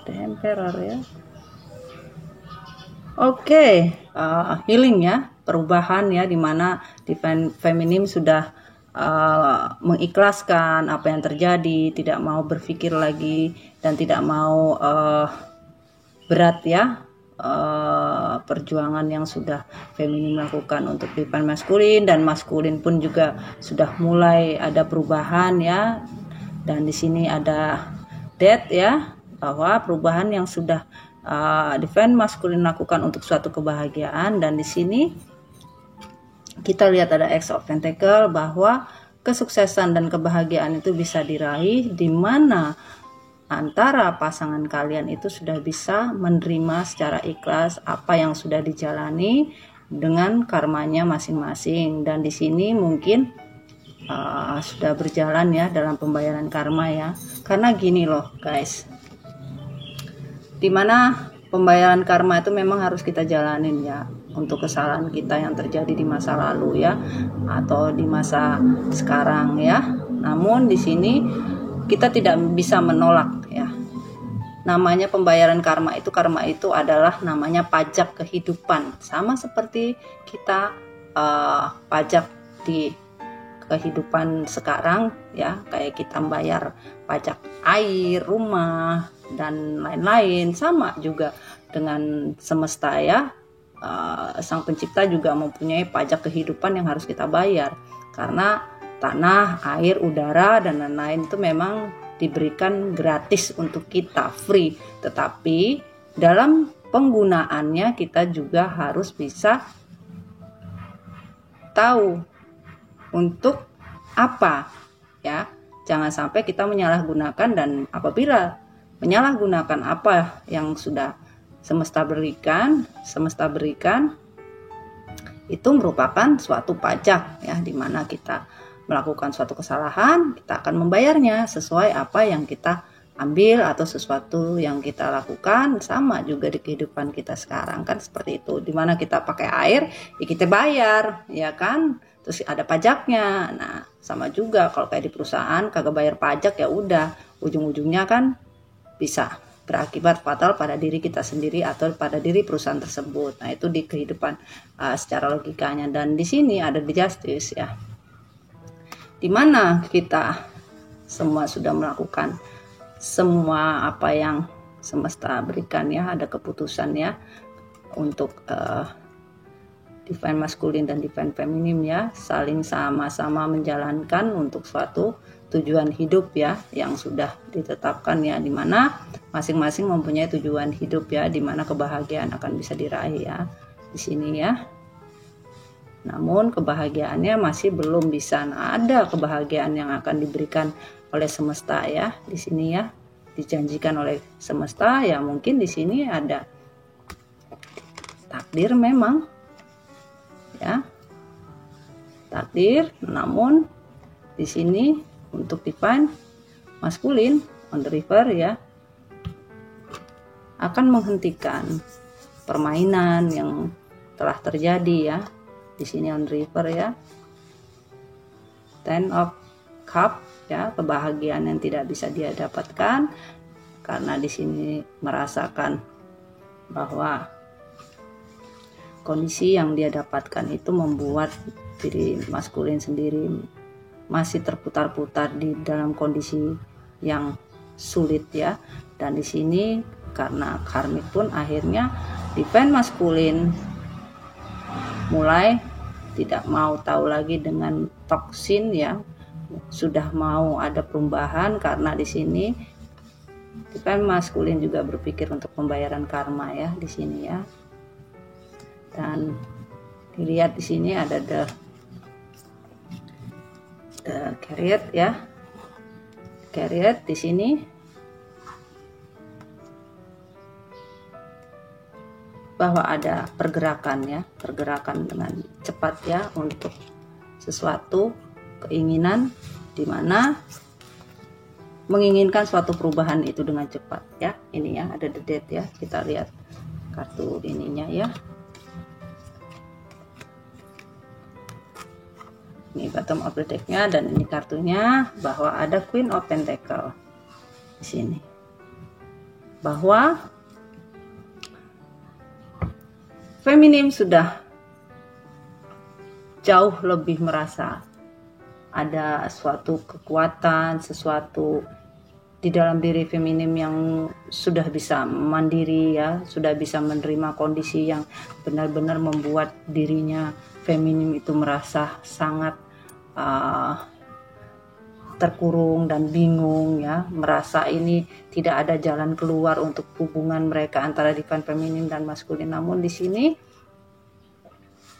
S1: the Emperor ya. Oke, healing ya, perubahan ya, dimana Divine Feminine sudah mengikhlaskan apa yang terjadi, tidak mau berpikir lagi dan tidak mau berat ya, perjuangan yang sudah Feminine lakukan untuk Divine Masculine, dan Masculine pun juga sudah mulai ada perubahan ya. Dan di sini ada Death ya, bahwa perubahan yang sudah Divine Masculine lakukan untuk suatu kebahagiaan. Dan di sini kita lihat ada Ace of Pentacle, bahwa kesuksesan dan kebahagiaan itu bisa diraih di mana antara pasangan kalian itu sudah bisa menerima secara ikhlas apa yang sudah dijalani dengan karmanya masing-masing. Dan di sini mungkin sudah berjalan ya dalam pembayaran karma ya. Karena gini loh guys, dimana pembayaran karma itu memang harus kita jalanin ya, untuk kesalahan kita yang terjadi di masa lalu ya, atau di masa sekarang ya. Namun di sini kita tidak bisa menolak ya, namanya pembayaran karma itu adalah namanya pajak kehidupan, sama seperti kita pajak di kehidupan sekarang ya, kayak kita membayar pajak air, rumah, dan lain-lain. Sama juga dengan semesta ya, sang pencipta juga mempunyai pajak kehidupan yang harus kita bayar, karena tanah, air, udara, dan lain-lain itu memang diberikan gratis untuk kita, free. Tetapi dalam penggunaannya kita juga harus bisa tahu untuk apa ya, jangan sampai kita menyalahgunakan. Dan apabila menyalahgunakan apa yang sudah semesta berikan itu merupakan suatu pajak ya, dimana kita melakukan suatu kesalahan, kita akan membayarnya sesuai apa yang kita ambil atau sesuatu yang kita lakukan. Sama juga di kehidupan kita sekarang kan seperti itu, dimana kita pakai air ya kita bayar ya kan, terus ada pajaknya. Nah sama juga kalau kayak di perusahaan kagak bayar pajak, ya udah ujung-ujungnya kan bisa berakibat fatal pada diri kita sendiri atau pada diri perusahaan tersebut. Nah itu di kehidupan secara logikanya. Dan di sini ada the Justice ya, dimana kita semua sudah melakukan semua apa yang semesta berikan ya, ada keputusan ya untuk Divine Masculine dan Divine Feminine ya, saling sama-sama menjalankan untuk suatu tujuan hidup ya yang sudah ditetapkan ya, dimana masing-masing mempunyai tujuan hidup ya, dimana kebahagiaan akan bisa diraih ya di sini ya. Namun kebahagiaannya masih belum bisa. Nah, ada kebahagiaan yang akan diberikan oleh semesta ya di sini ya, dijanjikan oleh semesta ya. Mungkin di sini ada takdir memang ya, takdir, namun di sini untuk divine maskulin on the river ya, akan menghentikan permainan yang telah terjadi ya. Di sini on the river ya, Ten of Cup ya, kebahagiaan yang tidak bisa dia dapatkan karena di sini merasakan bahwa kondisi yang dia dapatkan itu membuat diri maskulin sendiri masih terputar-putar di dalam kondisi yang sulit ya. Dan di sini karena karmik pun akhirnya divine maskulin mulai tidak mau tahu lagi dengan toksin ya, sudah mau ada perubahan karena di sini divine maskulin juga berpikir untuk pembayaran karma ya di sini ya. Dan dilihat di sini ada the Chariot ya, Chariot di sini bahwa ada pergerakan ya, pergerakan dengan cepat ya untuk sesuatu keinginan, di mana menginginkan suatu perubahan itu dengan cepat ya. Ini ya ada the Death ya, kita lihat kartu ininya ya. Ini bottom of the deck-nya, dan ini kartunya bahwa ada Queen of Pentacle di sini. Bahwa feminim sudah jauh lebih merasa ada suatu kekuatan, sesuatu di dalam diri feminim yang sudah bisa mandiri ya, sudah bisa menerima kondisi yang benar-benar membuat dirinya feminim itu merasa sangat terkurung dan bingung ya, merasa ini tidak ada jalan keluar untuk hubungan mereka antara divine feminim dan maskulin. Namun di sini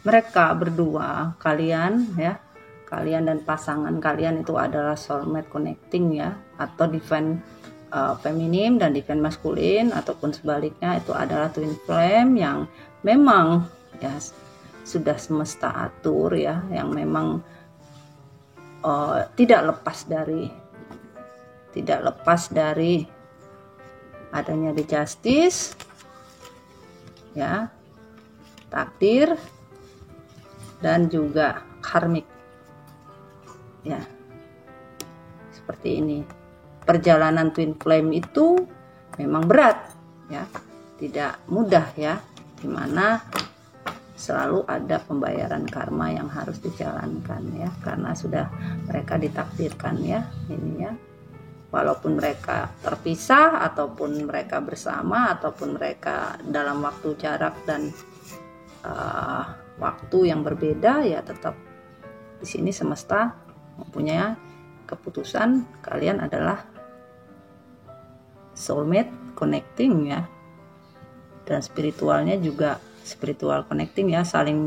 S1: mereka berdua, kalian ya, kalian dan pasangan kalian itu adalah soulmate connecting ya, atau divine feminim dan divine maskulin, ataupun sebaliknya itu adalah twin flame yang memang ya sudah semesta atur ya, yang memang tidak lepas dari adanya the justice ya, takdir dan juga karmik ya. Seperti ini perjalanan twin flame itu memang berat ya, tidak mudah ya, dimana selalu ada pembayaran karma yang harus dijalankan ya, karena sudah mereka ditakdirkan ya ini ya, walaupun mereka terpisah ataupun mereka bersama ataupun mereka dalam waktu jarak dan waktu yang berbeda ya, tetap di sini semesta mempunyai keputusan kalian adalah soulmate connecting ya, dan spiritualnya juga spiritual connecting ya, saling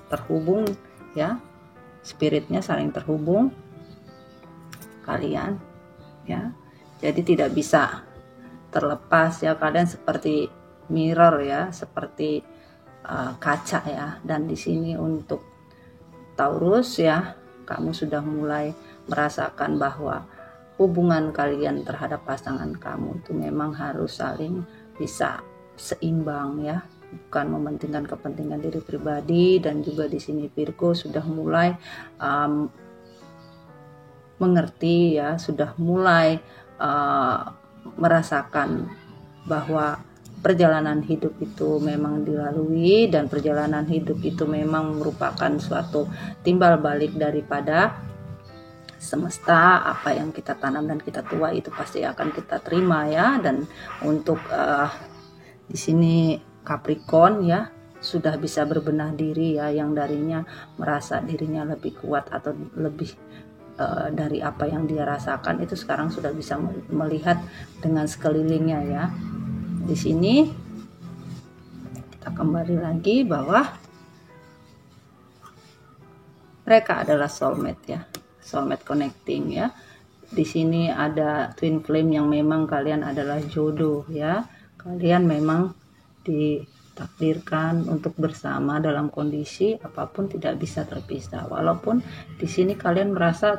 S1: terhubung ya, spiritnya saling terhubung kalian ya. Jadi tidak bisa terlepas ya, kalian seperti mirror ya, seperti kaca ya. Dan di sini untuk Taurus ya, kamu sudah mulai merasakan bahwa hubungan kalian terhadap pasangan kamu itu memang harus saling bisa seimbang ya, bukan mementingkan kepentingan diri pribadi. Dan juga di sini Virgo sudah mulai mengerti ya, sudah mulai merasakan bahwa perjalanan hidup itu memang dilalui, dan perjalanan hidup itu memang merupakan suatu timbal balik daripada semesta. Apa yang kita tanam dan kita tuai itu pasti akan kita terima ya. Dan untuk di sini Capricorn ya sudah bisa berbenah diri ya, yang darinya merasa dirinya lebih kuat atau lebih dari apa yang dia rasakan, itu sekarang sudah bisa melihat dengan sekelilingnya ya. Di sini kita kembali lagi bahwa mereka adalah soulmate ya, soulmate connecting ya. Di sini ada twin flame yang memang kalian adalah jodoh ya, kalian memang takdirkan untuk bersama dalam kondisi apapun tidak bisa terpisah. Walaupun di sini kalian merasa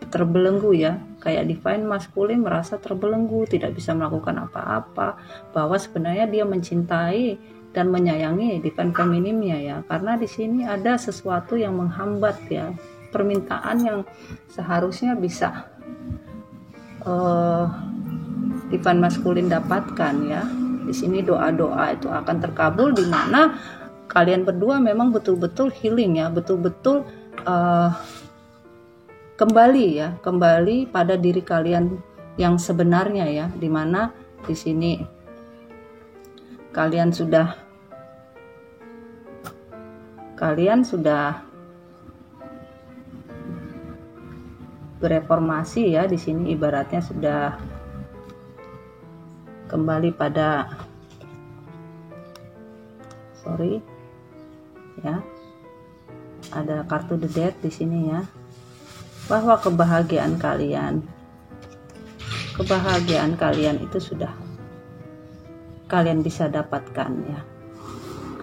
S1: terbelenggu ya, kayak divine masculine merasa terbelenggu, tidak bisa melakukan apa-apa, bahwa sebenarnya dia mencintai dan menyayangi divine femininnya ya, karena di sini ada sesuatu yang menghambat ya, permintaan yang seharusnya bisa divine masculine dapatkan ya. Di sini doa-doa itu akan terkabul, di mana kalian berdua memang betul-betul healing ya, betul-betul kembali pada diri kalian yang sebenarnya ya, di mana di sini kalian sudah bereformasi ya, di sini ibaratnya sudah kembali pada ya, ada kartu The Death di sini ya, bahwa kebahagiaan kalian itu sudah kalian bisa dapatkan ya,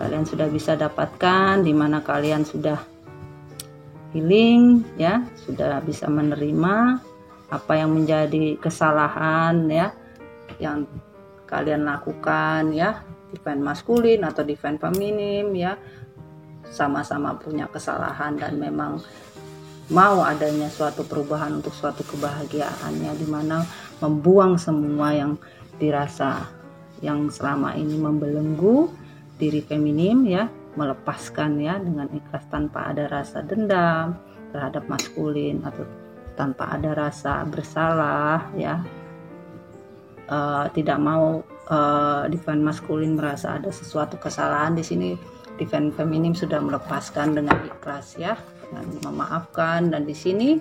S1: kalian sudah bisa dapatkan, di mana kalian sudah healing ya, sudah bisa menerima apa yang menjadi kesalahan ya yang kalian lakukan ya, divine masculine atau divine feminim ya, sama-sama punya kesalahan dan memang mau adanya suatu perubahan untuk suatu kebahagiaannya, di mana membuang semua yang dirasa yang selama ini membelenggu diri feminim ya, melepaskan ya dengan ikhlas tanpa ada rasa dendam terhadap maskulin atau tanpa ada rasa bersalah ya. Tidak mau divine maskulin merasa ada sesuatu kesalahan. Di sini divine feminim sudah melepaskan dengan ikhlas ya, dengan memaafkan. Dan di sini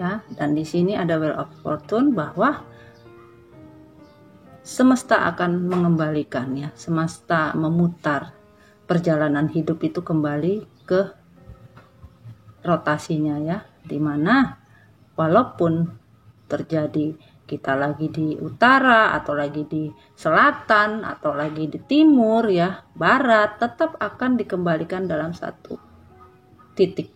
S1: ya, dan di sini ada Wheel of Fortune, bahwa semesta akan mengembalikan ya, semesta memutar perjalanan hidup itu kembali ke rotasinya ya, dimana walaupun terjadi kita lagi di utara atau lagi di selatan atau lagi di timur ya, barat, tetap akan dikembalikan dalam satu titik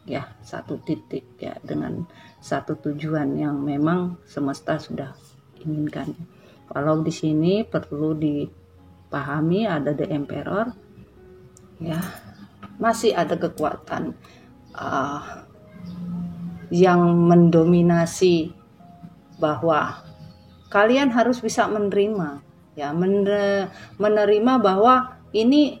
S1: ya, satu titik ya, dengan satu tujuan yang memang semesta sudah inginkan. Kalau di sini perlu dipahami ada The Emperor ya, masih ada kekuatan yang mendominasi, bahwa kalian harus bisa menerima ya, menerima bahwa ini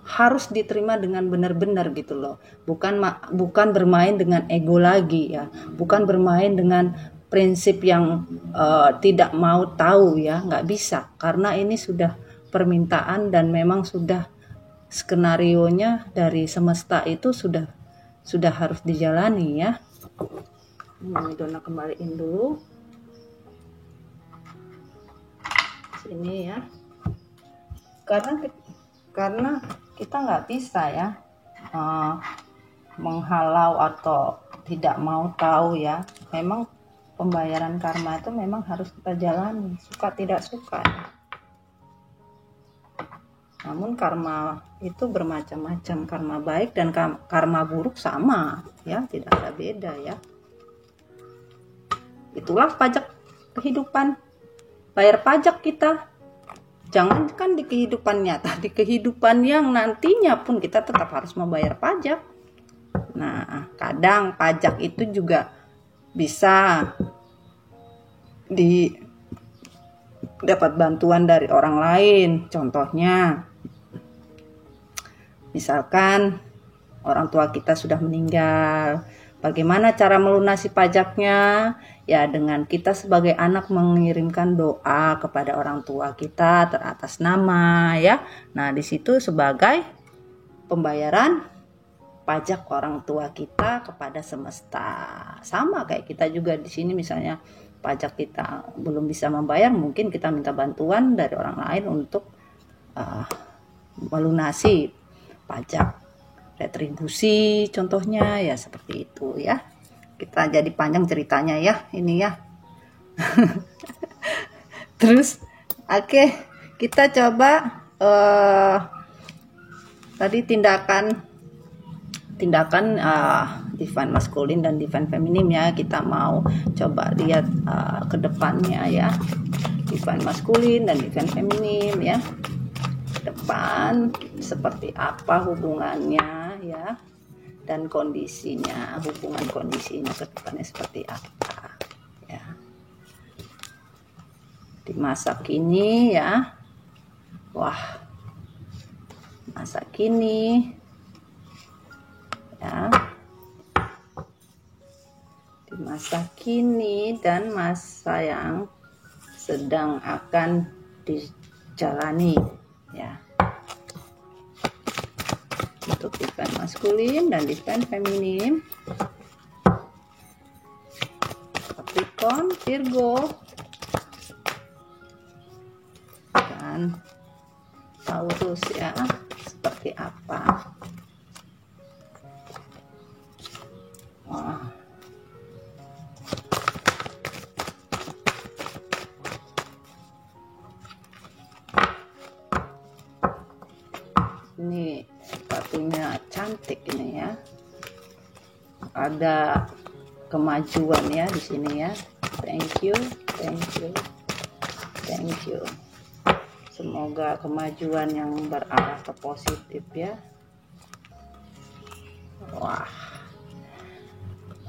S1: harus diterima dengan benar-benar gitu loh, bukan bermain dengan ego lagi ya, bukan bermain dengan prinsip yang tidak mau tahu ya, nggak bisa, karena ini sudah permintaan dan memang sudah skenarionya dari semesta itu sudah harus dijalani ya. Mami Dona kembaliin dulu sini ya, karena kita nggak bisa ya menghalau atau tidak mau tahu ya, memang pembayaran karma itu memang harus kita jalani, suka tidak suka. Namun karma itu bermacam-macam, karma baik dan karma buruk sama ya, tidak ada beda ya. Itulah pajak kehidupan, bayar pajak kita. Jangankan di kehidupan nyata, di kehidupan yang nantinya pun kita tetap harus membayar pajak. Nah, kadang pajak itu juga bisa dapat bantuan dari orang lain. Contohnya, misalkan orang tua kita sudah meninggal, bagaimana cara melunasi pajaknya? Ya, dengan kita sebagai anak mengirimkan doa kepada orang tua kita teratas nama ya. Nah, di situ sebagai pembayaran pajak orang tua kita kepada semesta. Sama kayak kita juga di sini, misalnya pajak kita belum bisa membayar, mungkin kita minta bantuan dari orang lain untuk melunasi pajak retribusi contohnya ya, seperti itu ya. Kita jadi panjang ceritanya ya ini ya. Terus oke, kita coba tadi tindakan divine maskulin dan divine feminim ya. Kita mau coba lihat ke depannya ya, divine maskulin dan divine feminim ya, depan seperti apa hubungannya ya, dan kondisinya, hubungan kondisinya ke depannya seperti apa ya di masa kini ya. Wah, masa kini ya, di masa kini dan masa yang sedang akan dijalani ya, untuk divine maskulin dan divine feminim, Capricorn, Virgo dan Taurus ya, seperti apa. Wah, ini kartunya cantik ini ya, ada kemajuan ya di sini ya. Thank you. Semoga kemajuan yang berarah ke positif ya. Wah,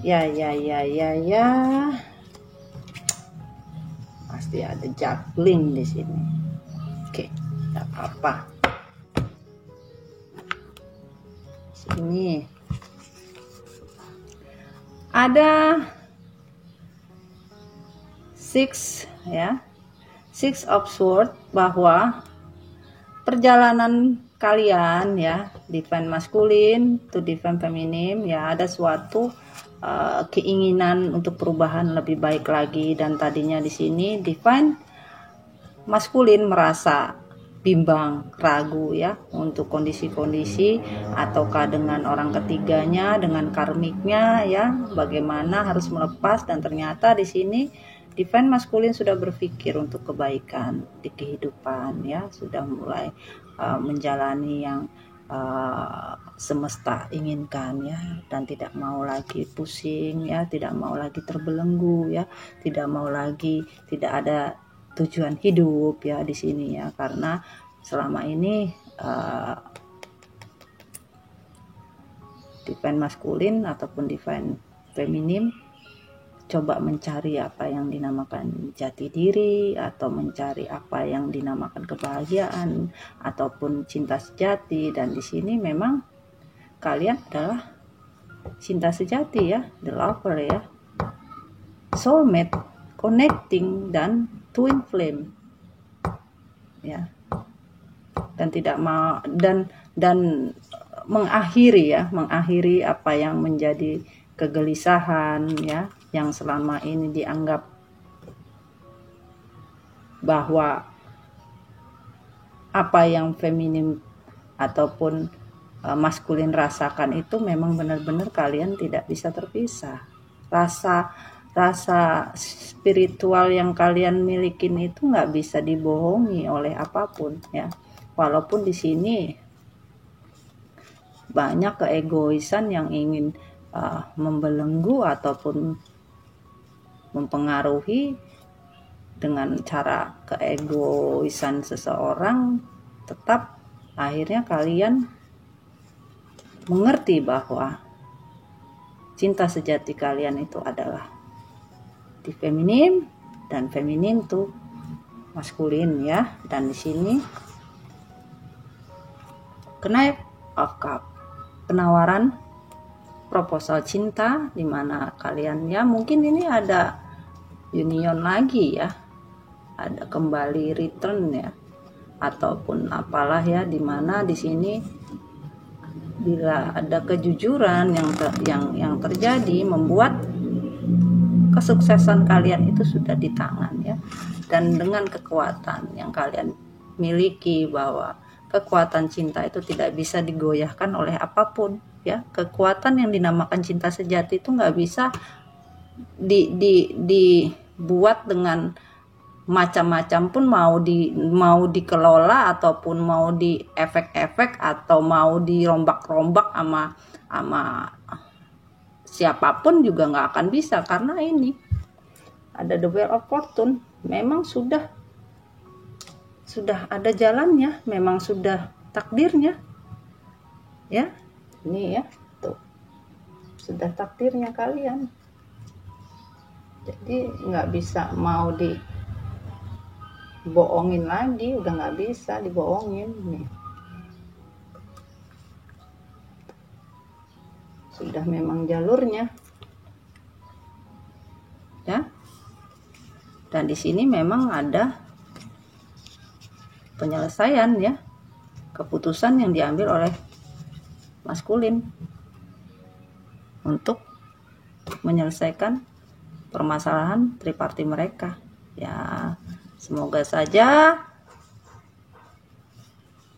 S1: ya, pasti ada juggling di sini. Oke, tidak apa-apa. Sini ada six ya, Six of Swords, bahwa perjalanan kalian ya, divine maskulin to divine feminim ya, ada suatu keinginan untuk perubahan lebih baik lagi. Dan tadinya di sini divine maskulin merasa bimbang, ragu ya, untuk kondisi-kondisi ataukah dengan orang ketiganya, dengan karmiknya ya, bagaimana harus melepas. Dan ternyata di sini divine maskulin sudah berpikir untuk kebaikan di kehidupan ya, sudah mulai menjalani yang semesta inginkan ya, dan tidak mau lagi pusing ya, tidak mau lagi terbelenggu ya, tidak mau lagi tidak ada tujuan hidup ya di sini ya, karena selama ini divine maskulin ataupun divine feminim coba mencari apa yang dinamakan jati diri, atau mencari apa yang dinamakan kebahagiaan ataupun cinta sejati. Dan di sini memang kalian adalah cinta sejati ya, the lover ya, soulmate, connecting, dan twin flame ya, dan tidak mau dan mengakhiri apa yang menjadi kegelisahan ya, yang selama ini dianggap bahwa apa yang feminim ataupun maskulin rasakan itu memang benar-benar kalian tidak bisa terpisah. Rasa spiritual yang kalian milikin itu nggak bisa dibohongi oleh apapun ya. Walaupun di sini banyak keegoisan yang ingin membelenggu ataupun mempengaruhi dengan cara keegoisan seseorang, tetap akhirnya kalian mengerti bahwa cinta sejati kalian itu adalah di feminim, dan feminim tuh maskulin ya. Dan di sini Knight of Cup, penawaran proposal cinta, dimana kalian ya mungkin ini ada union lagi ya, ada kembali return ya, ataupun apalah ya, dimana di sini bila ada kejujuran yang terjadi membuat kesuksesan kalian itu sudah di tangan ya. Dan dengan kekuatan yang kalian miliki, bahwa kekuatan cinta itu tidak bisa digoyahkan oleh apapun ya. Kekuatan yang dinamakan cinta sejati itu nggak bisa dibuat dengan macam-macam pun mau dikelola ataupun mau di efek-efek atau mau dirombak-rombak sama siapapun juga nggak akan bisa, karena ini ada the wheel of fortune, memang sudah ada jalannya, memang sudah takdirnya ya. Ini ya, tuh sudah takdirnya kalian, jadi nggak bisa mau dibohongin lagi, udah nggak bisa dibohongin nih. Sudah memang jalurnya ya. Dan di sini memang ada penyelesaian ya, keputusan yang diambil oleh maskulin untuk menyelesaikan permasalahan triparti mereka ya. Semoga saja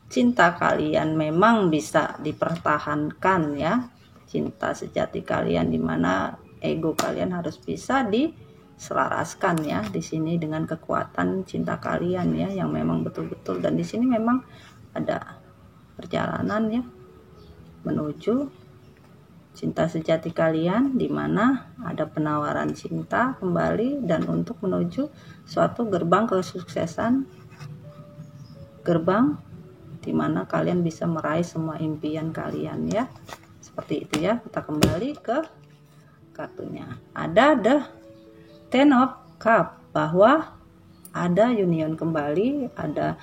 S1: cinta kalian memang bisa dipertahankan ya, cinta sejati kalian, dimana ego kalian harus bisa diselaraskan ya di sini dengan kekuatan cinta kalian ya, yang memang betul-betul. Dan di sini memang ada perjalanan ya menuju cinta sejati kalian, dimana ada penawaran cinta kembali dan untuk menuju suatu gerbang kesuksesan, gerbang dimana kalian bisa meraih semua impian kalian ya. Seperti itu ya. Kita kembali ke kartunya, ada the Ten of Cup, bahwa ada union kembali, ada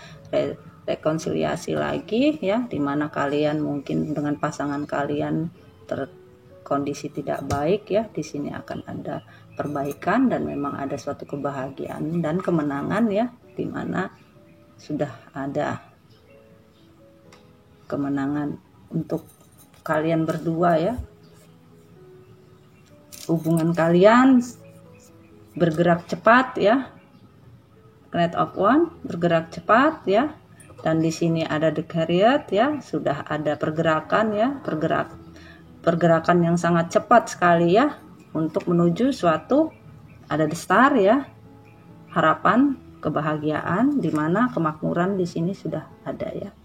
S1: rekonsiliasi lagi ya, dimana kalian mungkin dengan pasangan kalian kondisi tidak baik ya. Di sini akan ada perbaikan dan memang ada suatu kebahagiaan dan kemenangan ya, dimana sudah ada kemenangan untuk kalian berdua ya. Hubungan kalian bergerak cepat ya, Knight of Wands bergerak cepat ya. Dan di sini ada the Chariot ya, sudah ada pergerakan ya, pergerakan yang sangat cepat sekali ya untuk menuju suatu, ada the Star ya, harapan, kebahagiaan, dimana kemakmuran di sini sudah ada ya.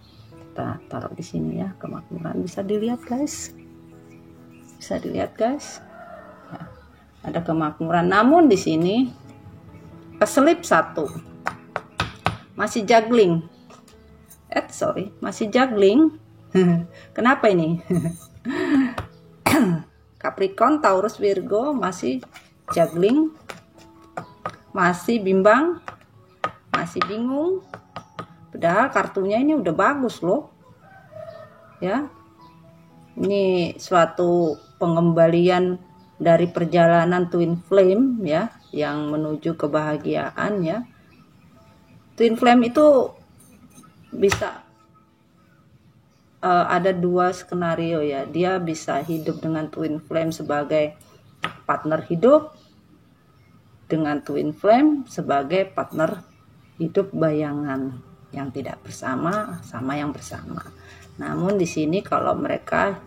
S1: Kita taruh di sini ya, kemakmuran, bisa dilihat guys, bisa dilihat guys ya, ada kemakmuran. Namun di sini keselip satu, masih juggling, masih juggling. Kenapa ini? Capricorn, Taurus, Virgo masih juggling, masih bimbang, masih bingung. Padahal kartunya ini udah bagus loh ya. Ini suatu pengembalian dari perjalanan Twin Flame ya, yang menuju kebahagiaan ya. Twin Flame itu bisa ada dua skenario ya. Dia bisa hidup dengan Twin Flame sebagai partner hidup, dengan Twin Flame sebagai partner hidup bayangan yang tidak bersama, sama yang bersama. Namun di sini kalau mereka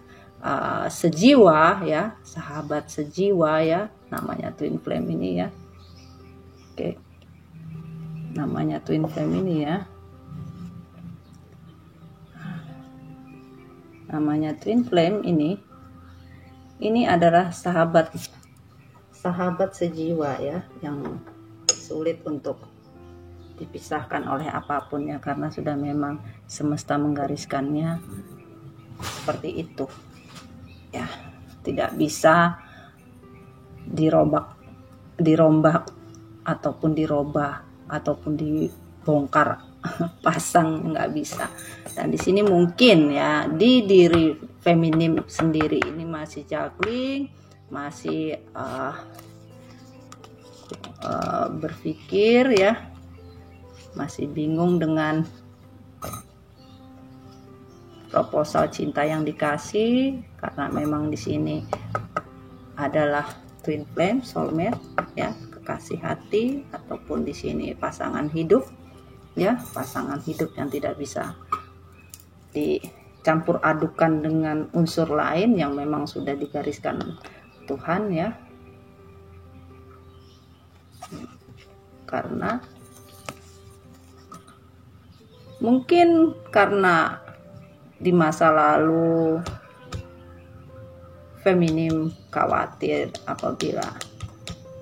S1: sejiwa ya, sahabat sejiwa ya, namanya Twin Flame ini ya. Oke, namanya Twin Flame ini ya, namanya Twin Flame ini adalah sahabat sejiwa ya, yang sulit untuk dipisahkan oleh apapun ya, karena sudah memang semesta menggariskannya seperti itu ya, tidak bisa dirombak ataupun dirubah ataupun dibongkar pasang, nggak bisa. Dan di sini mungkin ya di diri feminim sendiri ini masih juggling, masih berpikir ya, masih bingung dengan proposal cinta yang dikasih, karena memang di sini adalah Twin Flame, soulmate ya, kekasih hati, ataupun di sini pasangan hidup ya, pasangan hidup yang tidak bisa dicampur adukan dengan unsur lain yang memang sudah digariskan Tuhan ya. Karena Mungkin karena di masa lalu feminim khawatir apabila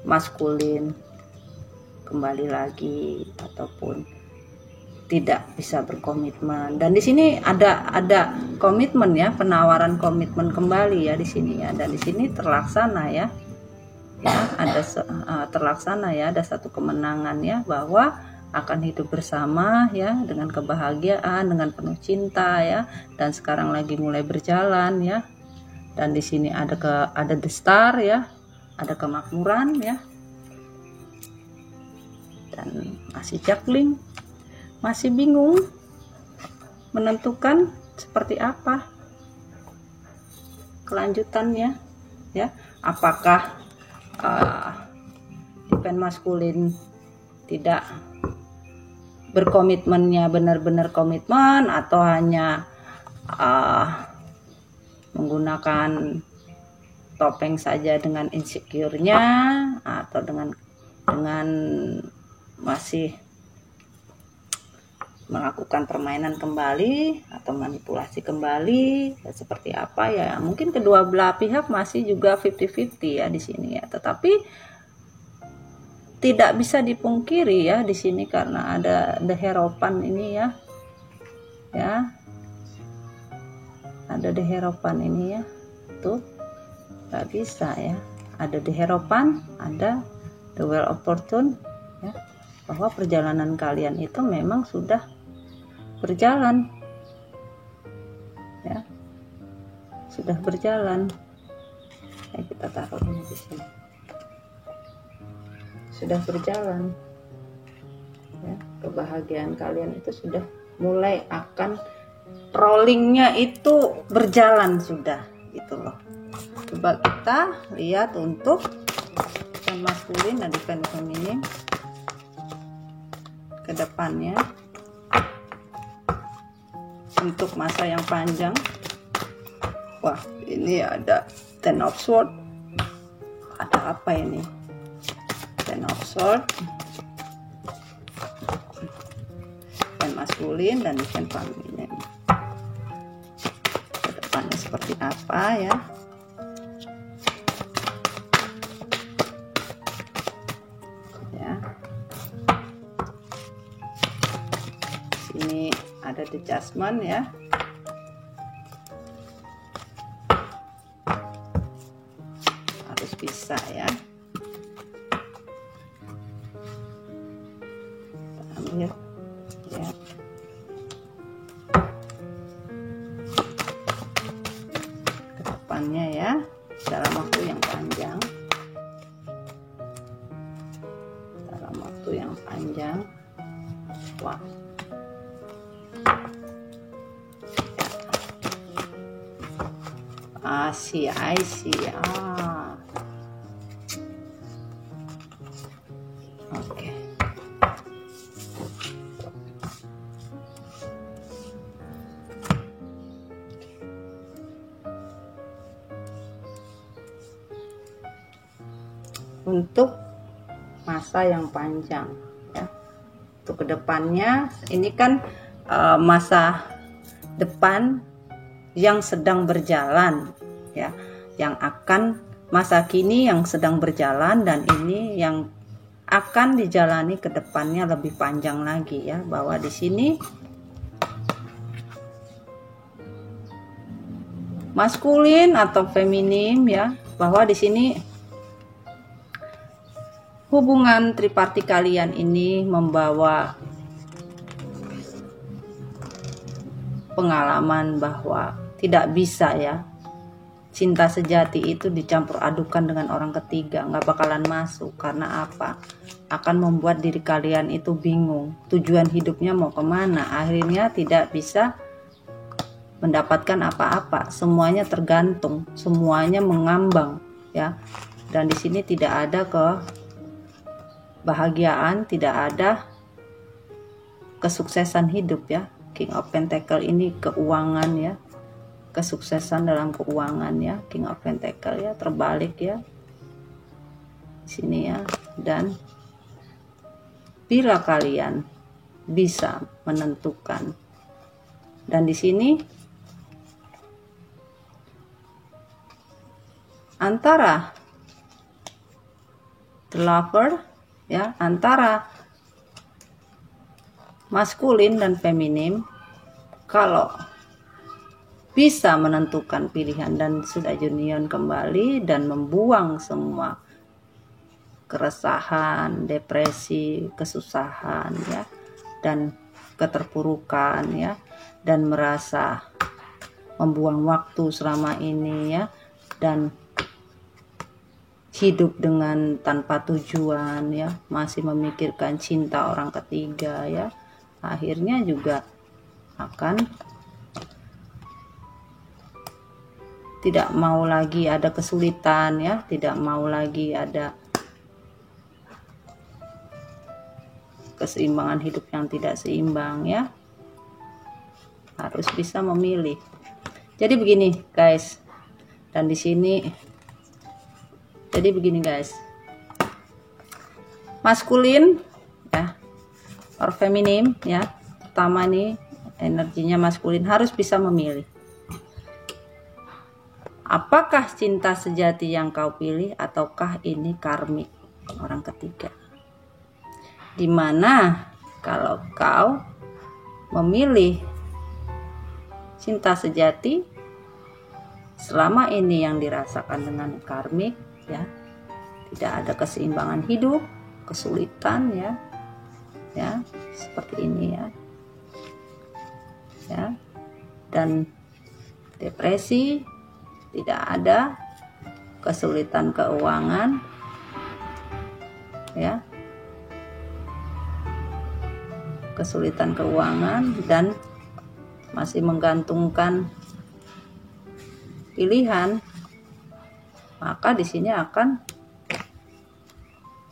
S1: maskulin kembali lagi ataupun tidak bisa berkomitmen. Dan di sini ada komitmen ya, penawaran komitmen kembali ya di sini ya. Dan di sini terlaksana ya. Ya, ada terlaksana ya, ada satu kemenangan ya, bahwa akan hidup bersama ya dengan kebahagiaan, dengan penuh cinta ya, dan sekarang lagi mulai berjalan ya. Dan di sini ada the star ya, ada kemakmuran ya. Dan masih juggling, masih bingung menentukan seperti apa kelanjutannya ya. Apakah divine maskulin tidak berkomitmennya benar-benar komitmen, atau hanya menggunakan topeng saja dengan insecure-nya, atau dengan masih melakukan permainan kembali atau manipulasi kembali ya, seperti apa ya. Mungkin kedua belah pihak masih juga 50-50 ya di sini ya. Tetapi tidak bisa dipungkiri ya di sini, karena ada the Hierophant ini ya. Ya. Ada the Hierophant ini ya. Tuh. Gak bisa ya. Ada the Hierophant, ada the Wheel of Fortune ya. Bahwa perjalanan kalian itu memang sudah berjalan ya, sudah berjalan ya. Kita taruh ini di sini, sudah berjalan ya. Kebahagiaan kalian itu sudah mulai akan rollingnya itu berjalan sudah gitu loh. Coba kita lihat untuk divine maskulin dan divine feminin ke depannya untuk masa yang panjang. Wah, ini ada Ten of Swords. Ada apa ini? Ten of Swords, divine maskulin dan divine feminin. Ke depannya seperti apa ya? Ini ada the Judgment ya. Harus bisa ya. Kita ambil ya. Ke depannya ya, dalam waktu yang panjang. Dalam waktu yang panjang. Wah. I see. Oke. Untuk masa yang panjang ya. Untuk kedepannya ini kan masa depan yang sedang berjalan ya, yang akan masa kini yang sedang berjalan, dan ini yang akan dijalani ke depannya lebih panjang lagi ya. Bahwa di sini maskulin atau feminim ya, bahwa di sini hubungan triparti kalian ini membawa pengalaman bahwa tidak bisa ya, cinta sejati itu dicampur adukan dengan orang ketiga, nggak bakalan masuk. Karena apa? Akan membuat diri kalian itu bingung, tujuan hidupnya mau kemana, akhirnya tidak bisa mendapatkan apa-apa, semuanya tergantung, semuanya mengambang ya. Dan di sini tidak ada kebahagiaan, tidak ada kesuksesan hidup ya. King of Pentacle ini keuangan ya, kesuksesan dalam keuangan ya. King of Pentacle ya, terbalik ya di sini ya. Dan bila kalian bisa menentukan. Dan di sini antara the lover, ya, antara maskulin dan feminim, kalau bisa menentukan pilihan dan sudah union kembali dan membuang semua keresahan, depresi, kesusahan, ya, dan keterpurukan, ya, dan merasa membuang waktu selama ini, ya, dan hidup dengan tanpa tujuan, ya, masih memikirkan cinta orang ketiga, ya, akhirnya juga akan tidak mau lagi ada kesulitan, ya, tidak mau lagi ada keseimbangan hidup yang tidak seimbang, ya. Harus bisa memilih. Jadi begini, guys. Dan di sini jadi begini, guys. Maskulin, ya, or feminim, ya. Pertama nih, energinya maskulin harus bisa memilih. Apakah cinta sejati yang kau pilih ataukah ini karmik, orang ketiga? Dimana kalau kau memilih cinta sejati, selama ini yang dirasakan dengan karmik, ya, tidak ada keseimbangan hidup, kesulitan, ya, ya, seperti ini, ya, ya, dan depresi, tidak ada kesulitan keuangan, ya, kesulitan keuangan, dan masih menggantungkan pilihan, maka di sini akan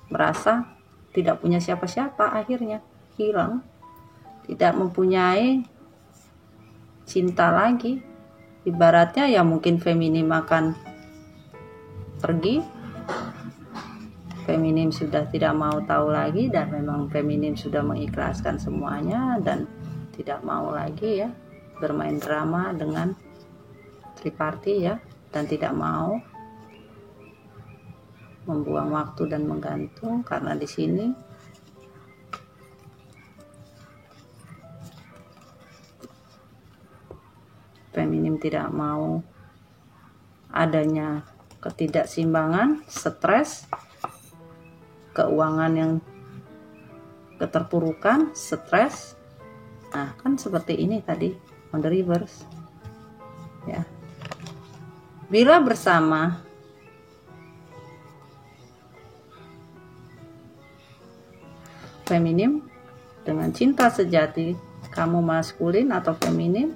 S1: merasa tidak punya siapa-siapa, akhirnya hilang, tidak mempunyai cinta lagi. Ibaratnya ya mungkin feminim akan pergi, feminim sudah tidak mau tahu lagi, dan memang feminim sudah mengikhlaskan semuanya dan tidak mau lagi, ya, bermain drama dengan triparty, ya, dan tidak mau membuang waktu dan menggantung, karena di sini feminim tidak mau adanya ketidakseimbangan, stres, keuangan yang keterpurukan, stres. Nah, kan seperti ini tadi on the reverse, ya. Bila bersama feminim dengan cinta sejati, kamu maskulin atau feminim,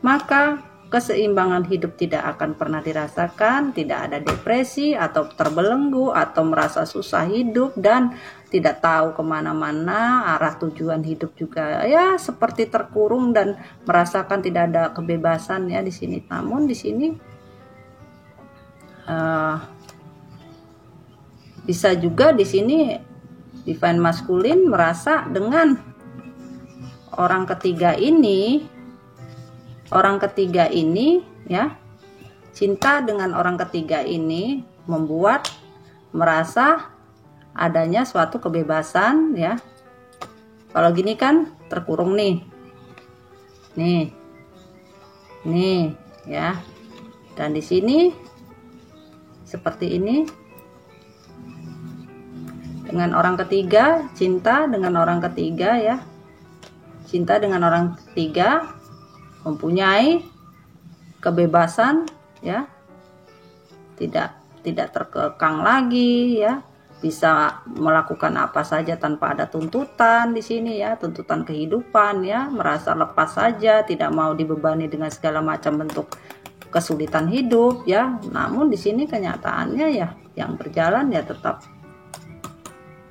S1: maka keseimbangan hidup tidak akan pernah dirasakan, tidak ada depresi atau terbelenggu atau merasa susah hidup dan tidak tahu kemana-mana, arah tujuan hidup juga, ya, seperti terkurung dan merasakan tidak ada kebebasan, ya, di sini. Namun di sini bisa juga di sini divine maskulin merasa dengan orang ketiga ini, ya, cinta dengan orang ketiga ini membuat merasa adanya suatu kebebasan, ya. Kalau gini kan terkurung nih, ya. Dan di sini seperti ini dengan orang ketiga, cinta dengan orang ketiga, ya, cinta dengan orang ketiga mempunyai kebebasan, ya, tidak terkekang lagi, ya, bisa melakukan apa saja tanpa ada tuntutan di sini, ya, tuntutan kehidupan, ya, merasa lepas saja, tidak mau dibebani dengan segala macam bentuk kesulitan hidup, ya. Namun di sini kenyataannya, ya, yang berjalan, ya, tetap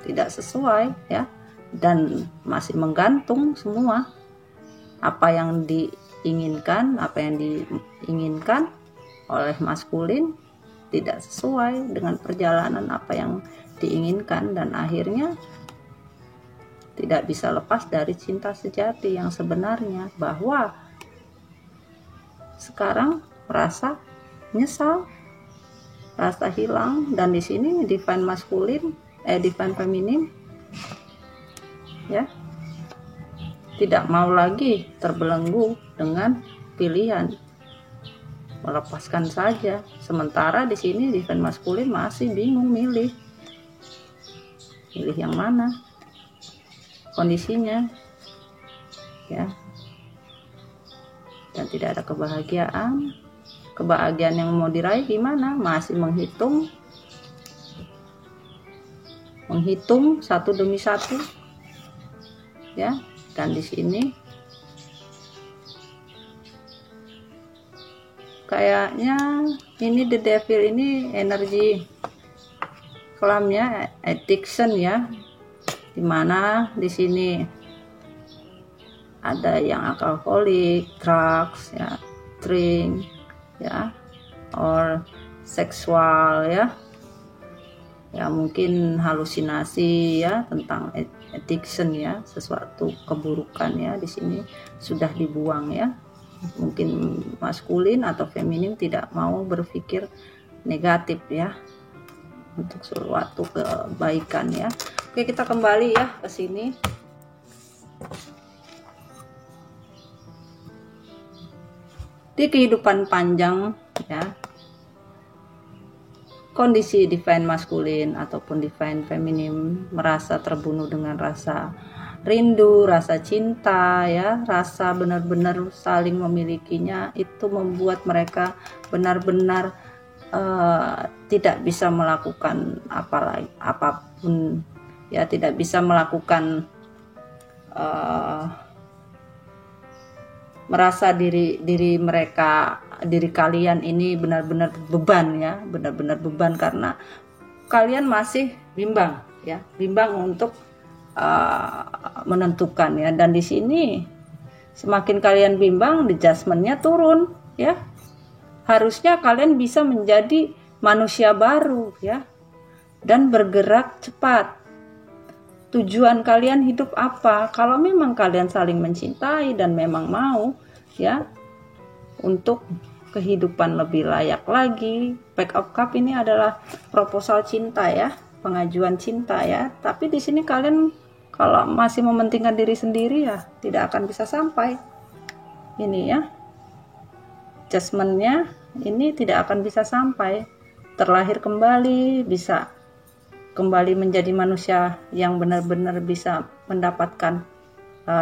S1: tidak sesuai, ya, dan masih menggantung semua apa yang diinginkan oleh maskulin tidak sesuai dengan perjalanan apa yang diinginkan, dan akhirnya tidak bisa lepas dari cinta sejati yang sebenarnya, bahwa sekarang merasa nyesal, rasa hilang, dan di sini divine maskulin, divine feminim, ya, tidak mau lagi terbelenggu dengan pilihan, melepaskan saja. Sementara di sini divine maskulin masih bingung milih yang mana kondisinya, ya, dan tidak ada kebahagiaan yang mau diraih gimana, masih menghitung satu demi satu, ya. Dan di sini kayaknya ini the devil ini energi kelamnya addiction, ya, dimana di sini ada yang alkoholik, drugs, ya, drink, ya, or seksual, ya, mungkin halusinasi, ya, tentang addiction, ya, sesuatu keburukan, ya, di sini sudah dibuang, ya. Mungkin maskulin atau feminim tidak mau berpikir negatif, ya, untuk suatu kebaikan, ya. Oke, kita kembali, ya, ke sini. Di kehidupan panjang, ya, kondisi divine maskulin ataupun divine feminim merasa terbunuh dengan rasa rindu, rasa cinta, ya, rasa benar-benar saling memilikinya, itu membuat mereka benar-benar tidak bisa melakukan apapun, ya, tidak bisa melakukan merasa diri mereka, diri kalian ini benar-benar beban, ya, benar-benar beban, karena kalian masih bimbang, ya, bimbang untuk menentukan, ya. Dan di sini semakin kalian bimbang, adjustmentnya turun, ya. Harusnya kalian bisa menjadi manusia baru, ya, dan bergerak cepat. Tujuan kalian hidup apa? Kalau memang kalian saling mencintai dan memang mau, ya, untuk kehidupan lebih layak lagi. Pack of Cup ini adalah proposal cinta, ya, pengajuan cinta, ya. Tapi di sini kalian kalau masih mementingkan diri sendiri, ya, tidak akan bisa sampai. Ini, ya, adjustmentnya ini tidak akan bisa sampai. Terlahir kembali, bisa kembali menjadi manusia yang benar-benar bisa mendapatkan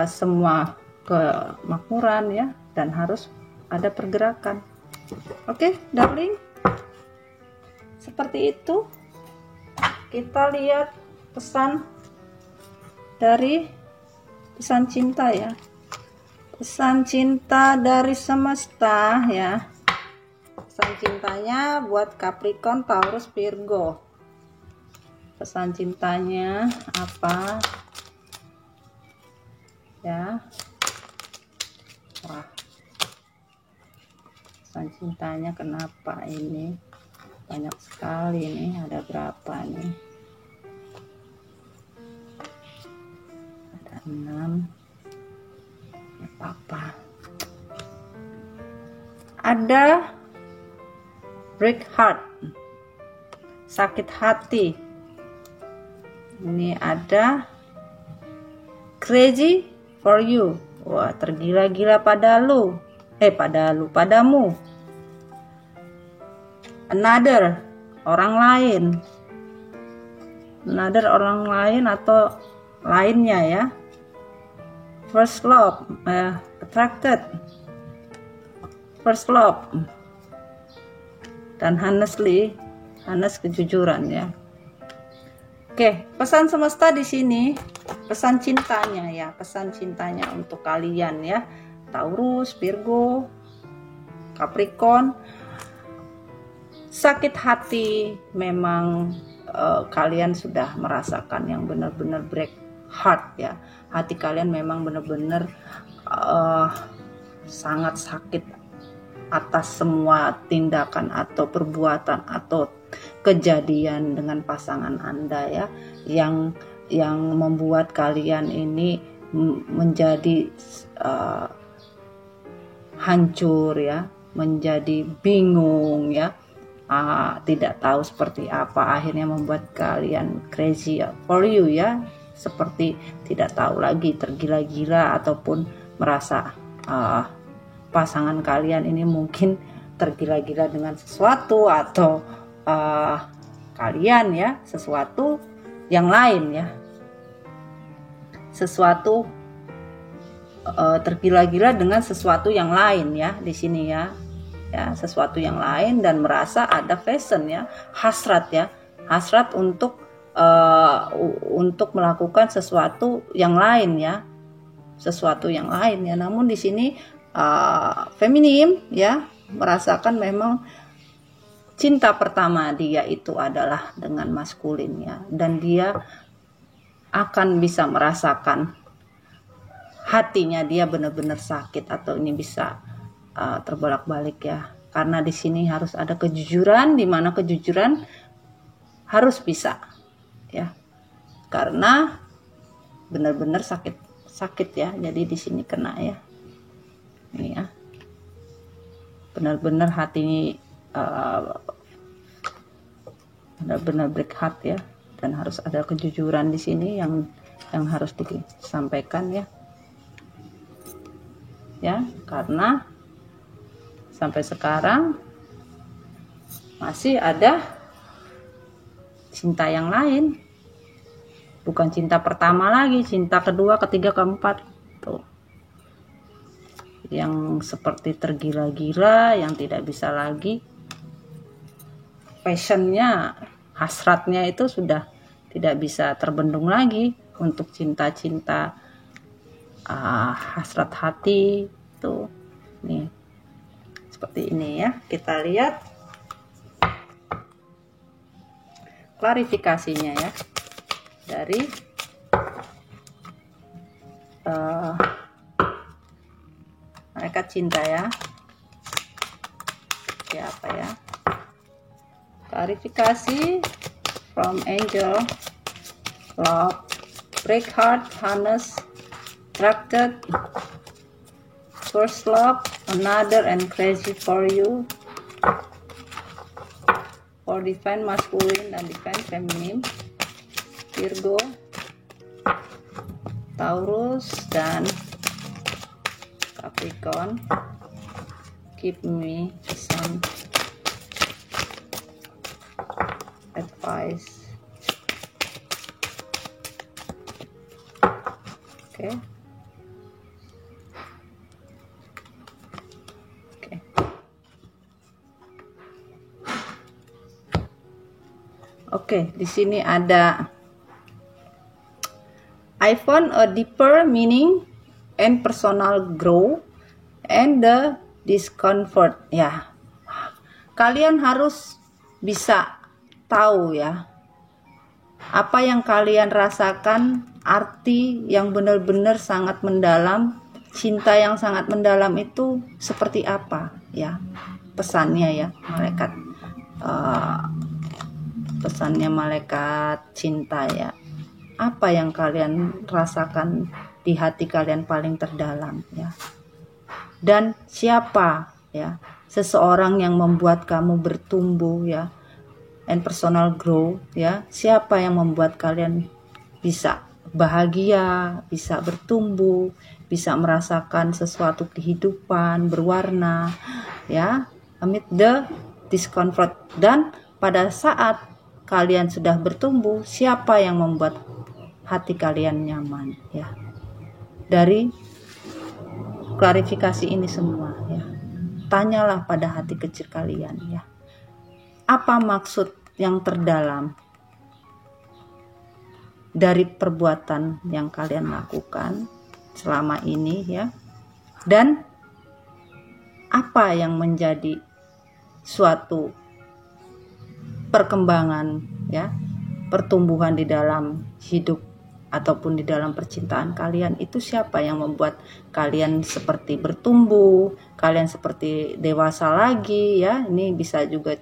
S1: semua kemakmuran, ya, dan harus ada pergerakan. Oke, darling, seperti itu. Kita lihat pesan dari pesan cinta, ya, pesan cinta dari semesta, ya. Pesan cintanya buat Capricorn, Taurus, Virgo. Pesan cintanya apa, ya? Wah, pesan cintanya kenapa ini banyak sekali nih, ada berapa nih? Ada 6. Ya, apa? Ada break heart, sakit hati. Ini ada crazy for you, wah, tergila-gila padamu. Another, orang lain atau lainnya, ya. First love, attracted, first love, dan honest kejujuran, ya. Oke, pesan semesta di sini, pesan cintanya, ya, pesan cintanya untuk kalian, ya, Taurus, Virgo, Capricorn. Sakit hati, memang kalian sudah merasakan yang benar-benar break heart, ya. Hati kalian memang benar-benar sangat sakit atas semua tindakan atau perbuatan atau kejadian dengan pasangan Anda, ya, yang yang membuat kalian ini menjadi hancur ya, menjadi bingung ya, tidak tahu seperti apa, akhirnya membuat kalian crazy for you ya, seperti tidak tahu lagi, tergila-gila ataupun merasa pasangan kalian ini mungkin tergila-gila dengan sesuatu, atau kalian ya sesuatu yang lain ya, sesuatu tergila-gila dengan sesuatu yang lain ya di sini ya, sesuatu yang lain, dan merasa ada passion ya, hasrat ya, hasrat untuk melakukan sesuatu yang lain ya, sesuatu yang lain ya. Namun di sini feminim ya merasakan memang cinta pertama dia itu adalah dengan maskulin ya, dan dia akan bisa merasakan hatinya dia benar-benar sakit, atau ini bisa terbolak-balik ya, karena di sini harus ada kejujuran, di mana kejujuran harus bisa ya, karena benar-benar sakit ya. Jadi di sini kena ya, ini ya, benar-benar hati benar-benar break heart ya, dan harus ada kejujuran di sini yang harus disampaikan ya. Ya, karena sampai sekarang masih ada cinta yang lain, bukan cinta pertama lagi, cinta kedua, ketiga, keempat tuh, yang seperti tergila-gila, yang tidak bisa lagi, passionnya, hasratnya itu sudah tidak bisa terbendung lagi untuk cinta-cinta hasrat hati tuh. Nih seperti ini ya, kita lihat klarifikasinya ya dari malaikat cinta ya. Siapa ya? Klarifikasi from angel love, break heart, harness, attracted, first love, another, and crazy for you, for divine masculine dan divine feminine, Virgo, Taurus, dan Capricorn. Give me some advice. Okay. Oke, di sini ada I found a deeper meaning and personal growth and the discomfort. Ya, kalian harus bisa tahu ya, apa yang kalian rasakan, arti yang benar-benar sangat mendalam, cinta yang sangat mendalam itu seperti apa ya, pesannya ya malaikat. Pesannya malaikat cinta ya, apa yang kalian rasakan di hati kalian paling terdalam ya, dan siapa ya seseorang yang membuat kamu bertumbuh ya, and personal growth ya, siapa yang membuat kalian bisa bahagia, bisa bertumbuh, bisa merasakan sesuatu kehidupan berwarna ya, amid the discomfort. Dan pada saat kalian sudah bertumbuh, siapa yang membuat hati kalian nyaman ya. Dari klarifikasi ini semua ya, tanyalah pada hati kecil kalian ya, apa maksud yang terdalam dari perbuatan yang kalian lakukan selama ini ya, dan apa yang menjadi suatu perkembangan ya, pertumbuhan di dalam hidup ataupun di dalam percintaan kalian. Itu siapa yang membuat kalian seperti bertumbuh, kalian seperti dewasa lagi ya. Ini bisa juga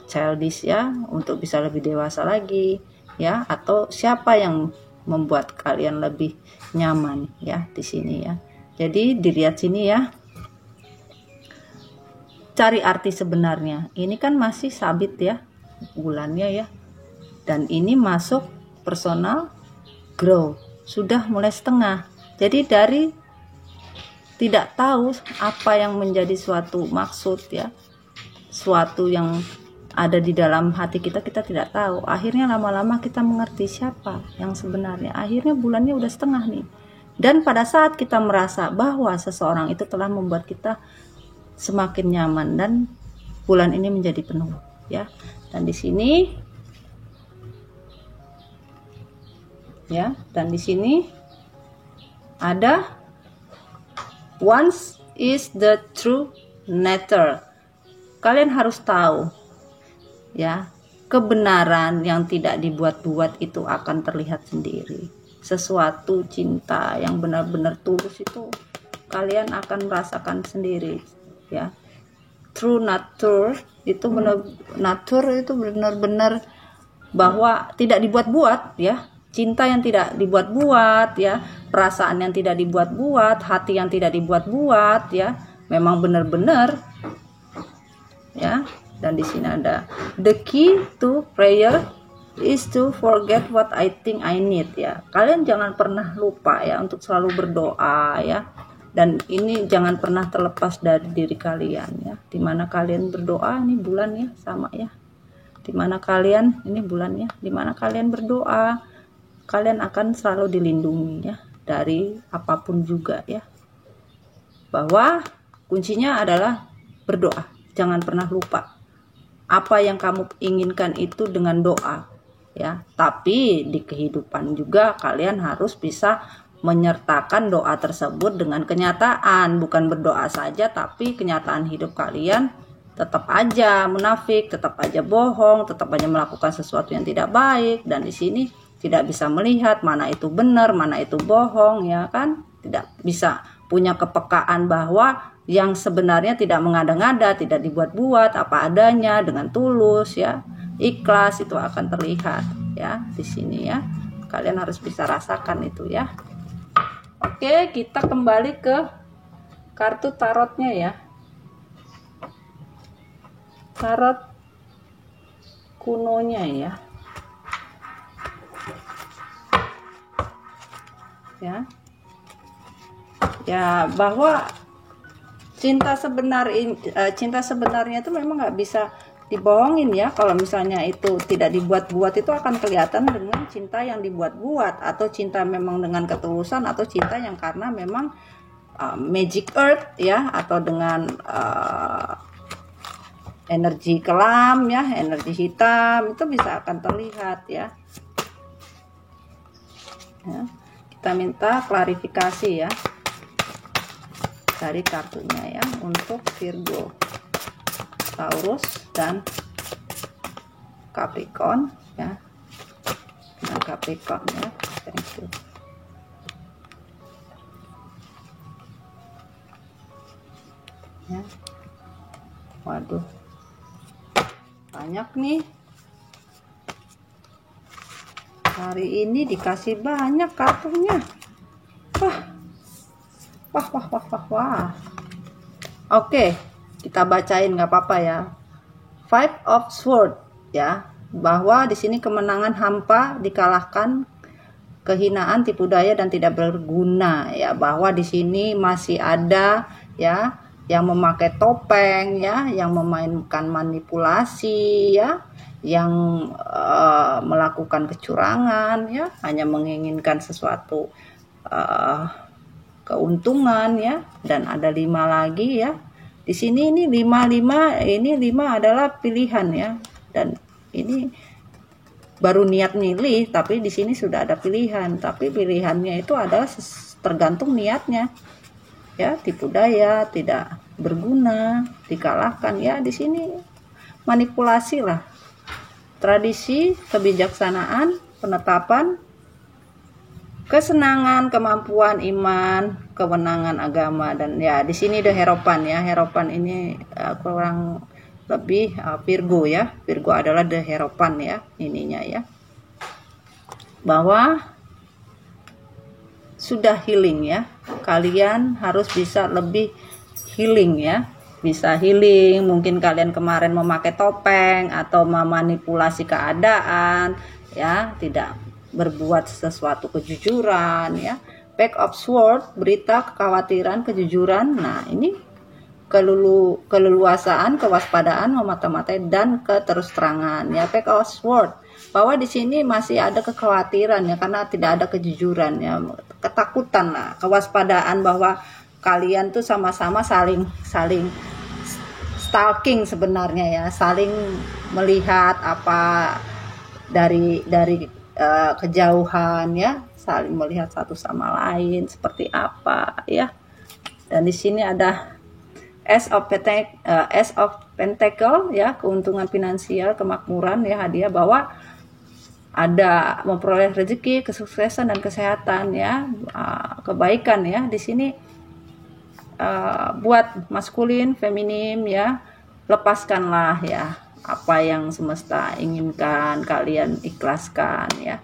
S1: childish ya, untuk bisa lebih dewasa lagi ya, atau siapa yang membuat kalian lebih nyaman ya di sini ya. Jadi dilihat sini ya. Cari arti sebenarnya. Ini kan masih sabit ya bulannya ya. Dan ini masuk personal growth. Sudah mulai setengah. Jadi dari tidak tahu apa yang menjadi suatu maksud ya. Suatu yang ada di dalam hati kita tidak tahu. Akhirnya lama-lama kita mengerti siapa yang sebenarnya. Akhirnya bulannya udah setengah nih. Dan pada saat kita merasa bahwa seseorang itu telah membuat kita semakin nyaman dan bulan ini menjadi penuh ya. Dan di sini ya, dan di sini ada once is the true nature. Kalian harus tahu ya, kebenaran yang tidak dibuat-buat itu akan terlihat sendiri. Sesuatu cinta yang benar-benar tulus itu kalian akan merasakan sendiri ya. True nature itu benar-benar bahwa tidak dibuat-buat ya. Cinta yang tidak dibuat-buat ya, perasaan yang tidak dibuat-buat, hati yang tidak dibuat-buat ya. Memang benar-benar ya. Dan di sini ada the key to prayer is to forget what I think I need ya. Kalian jangan pernah lupa ya untuk selalu berdoa ya. Dan ini jangan pernah terlepas dari diri kalian ya. Dimana kalian berdoa, ini bulan ya sama ya. Dimana kalian, ini bulan ya, dimana kalian berdoa, kalian akan selalu dilindungi ya dari apapun juga ya. Bahwa kuncinya adalah berdoa. Jangan pernah lupa apa yang kamu inginkan itu dengan doa ya. Tapi di kehidupan juga kalian harus bisa menyertakan doa tersebut dengan kenyataan, bukan berdoa saja tapi kenyataan hidup kalian tetap aja munafik, tetap aja bohong, tetap aja melakukan sesuatu yang tidak baik. Dan di sini tidak bisa melihat mana itu benar, mana itu bohong ya kan. Tidak bisa punya kepekaan bahwa yang sebenarnya tidak mengada-ngada, tidak dibuat-buat, apa adanya dengan tulus ya, ikhlas, itu akan terlihat ya di sini ya. Kalian harus bisa rasakan itu ya. Oke, kita kembali ke kartu tarotnya ya. Tarot kunonya ya. Ya, bahwa cinta sebenarnya itu memang nggak bisa dibohongin ya. Kalau misalnya itu tidak dibuat-buat, itu akan kelihatan dengan cinta yang dibuat-buat, atau cinta memang dengan ketulusan, atau cinta yang karena memang magic earth ya, atau dengan energi kelam ya, energi hitam, itu bisa akan terlihat ya. Kita minta klarifikasi ya dari kartunya ya untuk Virgo, Taurus dan Capricorn ya. Nah, Capricorn ya. Thank you. Ya. Waduh. Banyak nih. Hari ini dikasih banyak kartunya. Wah. Oke, kita bacain nggak apa-apa ya. Five of Swords ya, bahwa di sini kemenangan hampa dikalahkan kehinaan, tipu daya dan tidak berguna ya, bahwa di sini masih ada ya yang memakai topeng ya, yang memainkan manipulasi ya, yang melakukan kecurangan ya, hanya menginginkan sesuatu keuntungan ya. Dan ada 5 lagi ya. Di sini ini 5 adalah pilihan ya. Dan ini baru niat milih, tapi di sini sudah ada pilihan. Tapi pilihannya itu adalah tergantung niatnya. Ya, tipu daya, tidak berguna, dikalahkan ya. Di sini manipulasi lah. Tradisi, kebijaksanaan, penetapan, kesenangan, kemampuan, iman, kewenangan agama. Dan ya di sini ada Hierophant ya. Hierophant ini kurang lebih Virgo ya. Virgo adalah the Hierophant ya ininya ya. bahwa sudah healing ya. Kalian harus bisa lebih healing ya. Bisa healing, mungkin kalian kemarin memakai topeng atau memanipulasi keadaan ya, tidak berbuat sesuatu kejujuran ya. Page of Swords, berita, kekhawatiran, kejujuran. Nah, ini keleluasaan, kewaspadaan, memata-matai, dan keterus-terangan ya. Page of Swords, bahwa di sini masih ada kekhawatiran ya, karena tidak ada kejujuran ya, ketakutan lah, kewaspadaan bahwa kalian tuh sama-sama saling stalking sebenarnya ya, saling melihat apa dari kejauhan ya, saling melihat satu sama lain seperti apa ya. Dan di sini ada Ace of Pentacle ya, keuntungan finansial, kemakmuran ya, hadiah, bahwa ada memperoleh rezeki, kesuksesan, dan kesehatan ya, kebaikan ya. Di sini buat maskulin, feminim ya, lepaskanlah ya apa yang semesta inginkan, kalian ikhlaskan ya,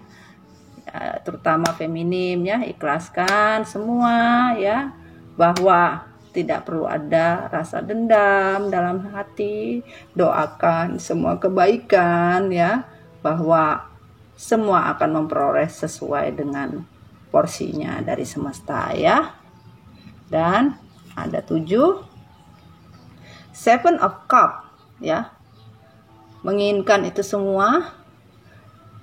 S1: terutama feminim ya, ikhlaskan semua ya, bahwa tidak perlu ada rasa dendam dalam hati, doakan semua kebaikan ya, bahwa semua akan memperoleh sesuai dengan porsinya dari semesta ya. Dan ada 7 Seven of Cups ya, menginginkan itu semua,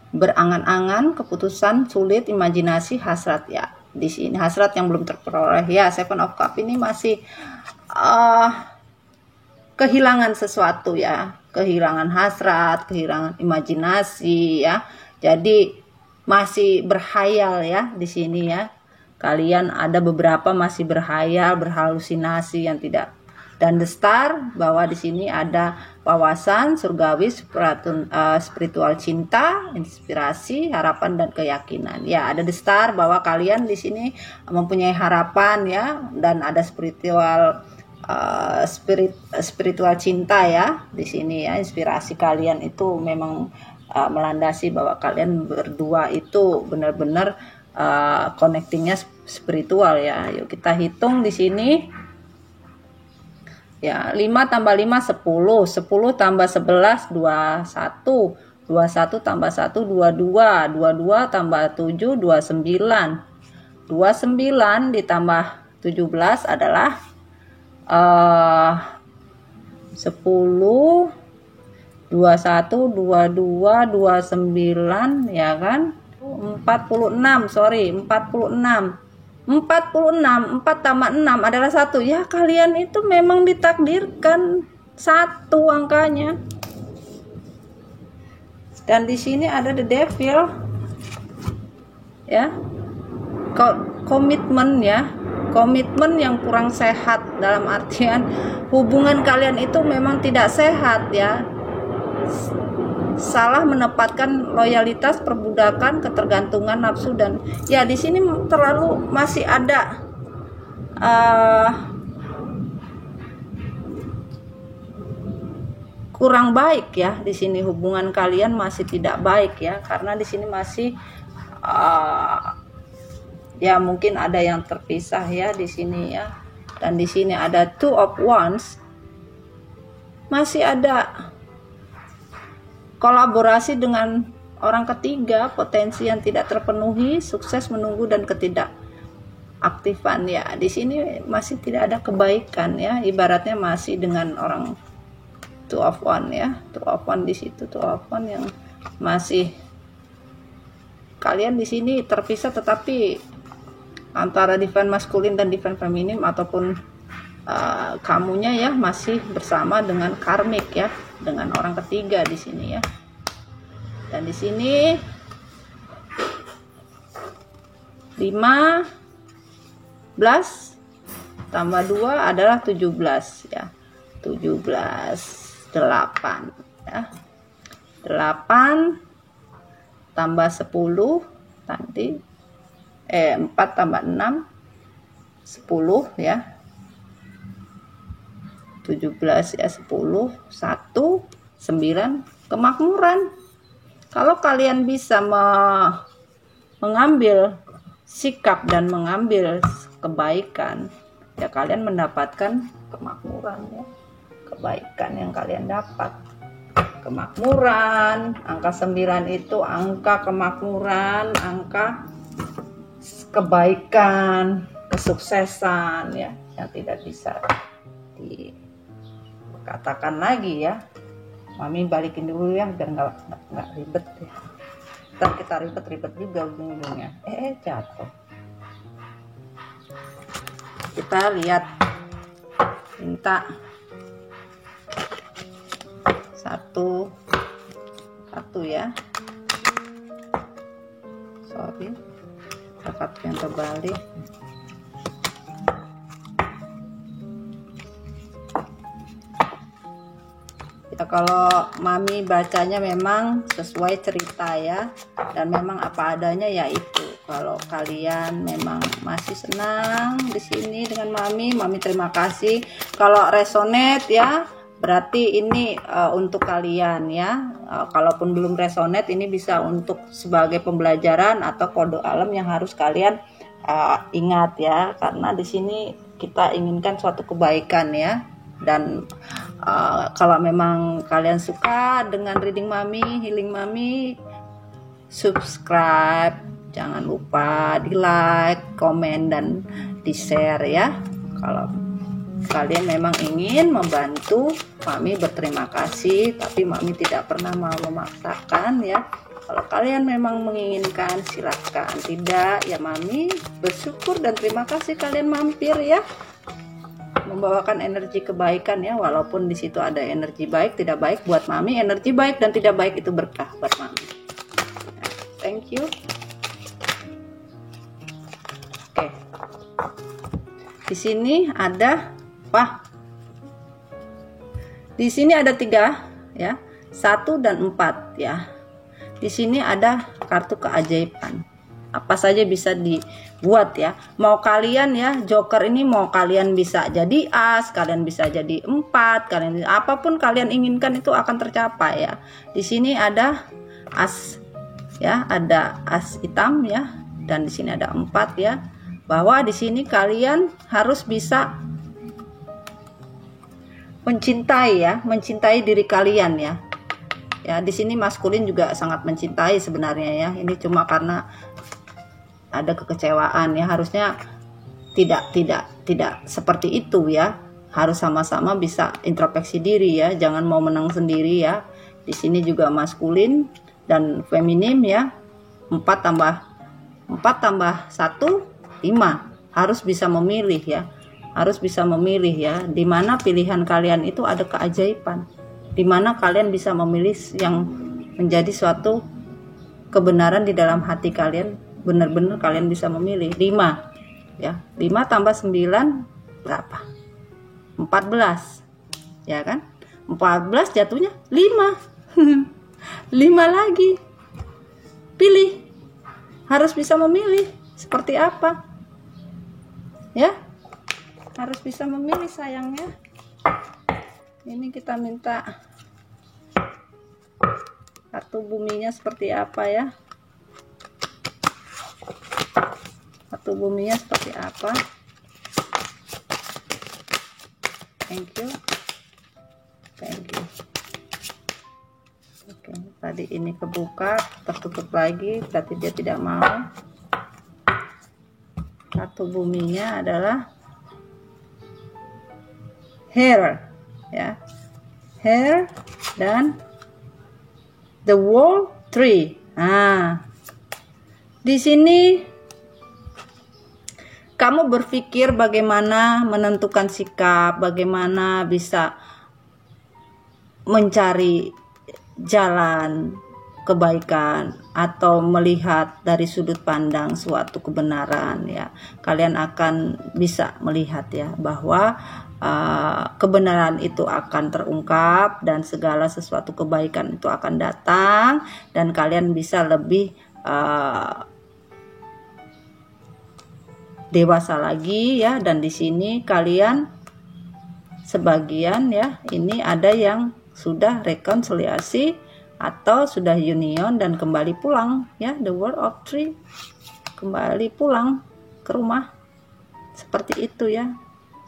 S1: berangan-angan, keputusan sulit, imajinasi, hasrat ya. Di sini hasrat yang belum terperoleh ya. Seven of Cups ini masih kehilangan sesuatu ya, kehilangan hasrat, kehilangan imajinasi ya. Jadi masih berhayal ya di sini ya. Kalian ada beberapa masih berhayal, berhalusinasi yang tidak. Dan the star, bahwa di sini ada wawasan surgawi, spiritual cinta, inspirasi, harapan, dan keyakinan. Ya, ada the star, bahwa kalian di sini mempunyai harapan ya, dan ada spiritual cinta ya di sini ya. Inspirasi kalian itu memang melandasi bahwa kalian berdua itu benar-benar connectingnya spiritual ya. Yuk kita hitung di sini ya. 5 tambah 5 10, 10 tambah 11 21, 21 tambah 1 22, 22 tambah 7 29, 29 ditambah 17 adalah 10, 21, 22, 29 ya kan, 46, 4 tambah 6 adalah 1 ya. Kalian itu memang ditakdirkan 1 angkanya. Dan di sini ada the devil ya, komitmen ya, komitmen yang kurang sehat, dalam artian hubungan kalian itu memang tidak sehat ya, salah menempatkan loyalitas, perbudakan, ketergantungan, nafsu, dan ya di sini terlalu masih ada kurang baik ya. Di sini hubungan kalian masih tidak baik ya, karena di sini masih ya mungkin ada yang terpisah ya di sini ya. Dan di sini ada Two of Wands, masih ada kolaborasi dengan orang ketiga, potensi yang tidak terpenuhi, sukses menunggu, dan ketidakaktifan ya. Di sini masih tidak ada kebaikan ya, ibaratnya masih dengan orang Two of Wands ya. Two of Wands di situ, Two of Wands yang masih kalian di sini terpisah, tetapi antara divine maskulin dan divine feminim ataupun kamunya ya masih bersama dengan karmik ya, dengan orang ketiga di sini ya. Dan di sini 15 tambah 2 adalah 17 ya. 17, 8 ya. 8 tambah 10 nanti 4 tambah 6 10 ya. 17 ya, 10, 1, 9, kemakmuran. Kalau kalian bisa mengambil sikap dan mengambil kebaikan, ya kalian mendapatkan kemakmuran ya. Kebaikan yang kalian dapat. Kemakmuran, angka 9 itu angka kemakmuran, angka kebaikan, kesuksesan ya, yang tidak bisa dikatakan lagi ya. Mami balikin dulu ya biar nggak ribet ya. Ntar kita ribet juga ujung-ujungnya. Jatuh. Kita lihat, minta satu ya. Sorry, dapat yang terbalik. Ya, kalau Mami bacanya memang sesuai cerita ya, dan memang apa adanya ya itu. Kalau kalian memang masih senang di sini dengan Mami terima kasih. Kalau resonate ya, berarti ini untuk kalian ya. Kalaupun belum resonate, ini bisa untuk sebagai pembelajaran atau kode alam yang harus kalian ingat ya, karena di sini kita inginkan suatu kebaikan ya. Dan kalau memang kalian suka dengan reading Mami, healing Mami, subscribe, jangan lupa di like, komen, dan di share ya. Kalau kalian memang ingin membantu Mami, berterima kasih, tapi Mami tidak pernah mau memaksakan ya. Kalau kalian memang menginginkan, silakan. Tidak ya, Mami bersyukur dan terima kasih kalian mampir ya, membawakan energi kebaikan ya. Walaupun di situ ada energi baik, tidak baik, buat Mami energi baik dan tidak baik itu berkah buat Mami. Thank you. Oke. Di sini ada di sini ada 3 ya, 1 dan 4 ya. Di sini ada kartu keajaiban. Apa saja bisa dibuat ya. Mau kalian ya, joker ini mau kalian bisa jadi as, kalian bisa jadi 4, kalian apapun kalian inginkan itu akan tercapai ya. Di sini ada as ya, ada as hitam ya, dan di sini ada 4 ya. Bahwa di sini kalian harus bisa mencintai diri kalian ya. Ya, di sini maskulin juga sangat mencintai sebenarnya ya. Ini cuma karena ada kekecewaan ya, harusnya tidak seperti itu ya. Harus sama-sama bisa introspeksi diri ya, jangan mau menang sendiri ya. Di sini juga maskulin dan feminim ya. 4 tambah 1 5. Harus bisa memilih ya. Harus bisa memilih ya. Dimana pilihan kalian itu ada keajaiban. Dimana kalian bisa memilih yang menjadi suatu kebenaran di dalam hati kalian. Benar-benar kalian bisa memilih. 5 ya. 5 tambah 9 berapa? 14 ya kan? 14 jatuhnya 5. 5 lagi. Pilih. Harus bisa memilih seperti apa ya. Harus bisa memilih sayangnya. Ini kita minta kartu buminya seperti apa ya. Kartu buminya seperti apa. Thank you. Oke, tadi ini kebuka, tertutup lagi, berarti dia tidak mau. Kartu buminya adalah hair ya, hair dan the world tree. Di sini kamu berpikir bagaimana menentukan sikap, bagaimana bisa mencari jalan kebaikan atau melihat dari sudut pandang suatu kebenaran ya. Kalian akan bisa melihat ya bahwa kebenaran itu akan terungkap dan segala sesuatu kebaikan itu akan datang, dan kalian bisa lebih dewasa lagi ya. Dan di sini kalian sebagian ya, ini ada yang sudah rekonsiliasi atau sudah union dan kembali pulang, ya, the World of Three, kembali pulang ke rumah seperti itu ya,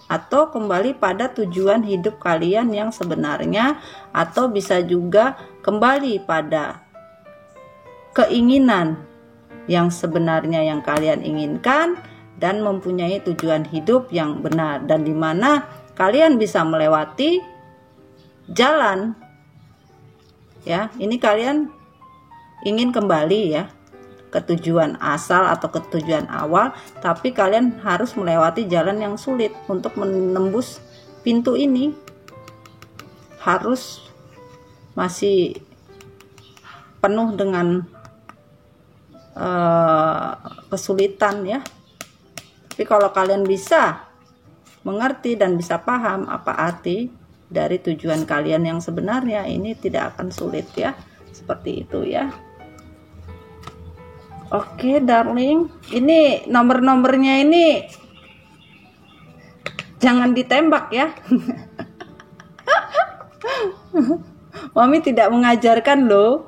S1: atau kembali pada tujuan hidup kalian yang sebenarnya, atau bisa juga kembali pada keinginan yang sebenarnya yang kalian inginkan dan mempunyai tujuan hidup yang benar, dan di mana kalian bisa melewati jalan ya. Ini kalian ingin kembali ya ke tujuan asal atau ke tujuan awal, tapi kalian harus melewati jalan yang sulit. Untuk menembus pintu ini harus masih penuh dengan kesulitan ya. Tapi kalau kalian bisa mengerti dan bisa paham apa arti dari tujuan kalian yang sebenarnya, ini tidak akan sulit ya, seperti itu ya. Oke darling, ini nomor-nomornya ini jangan ditembak ya. Mami tidak mengajarkan loh.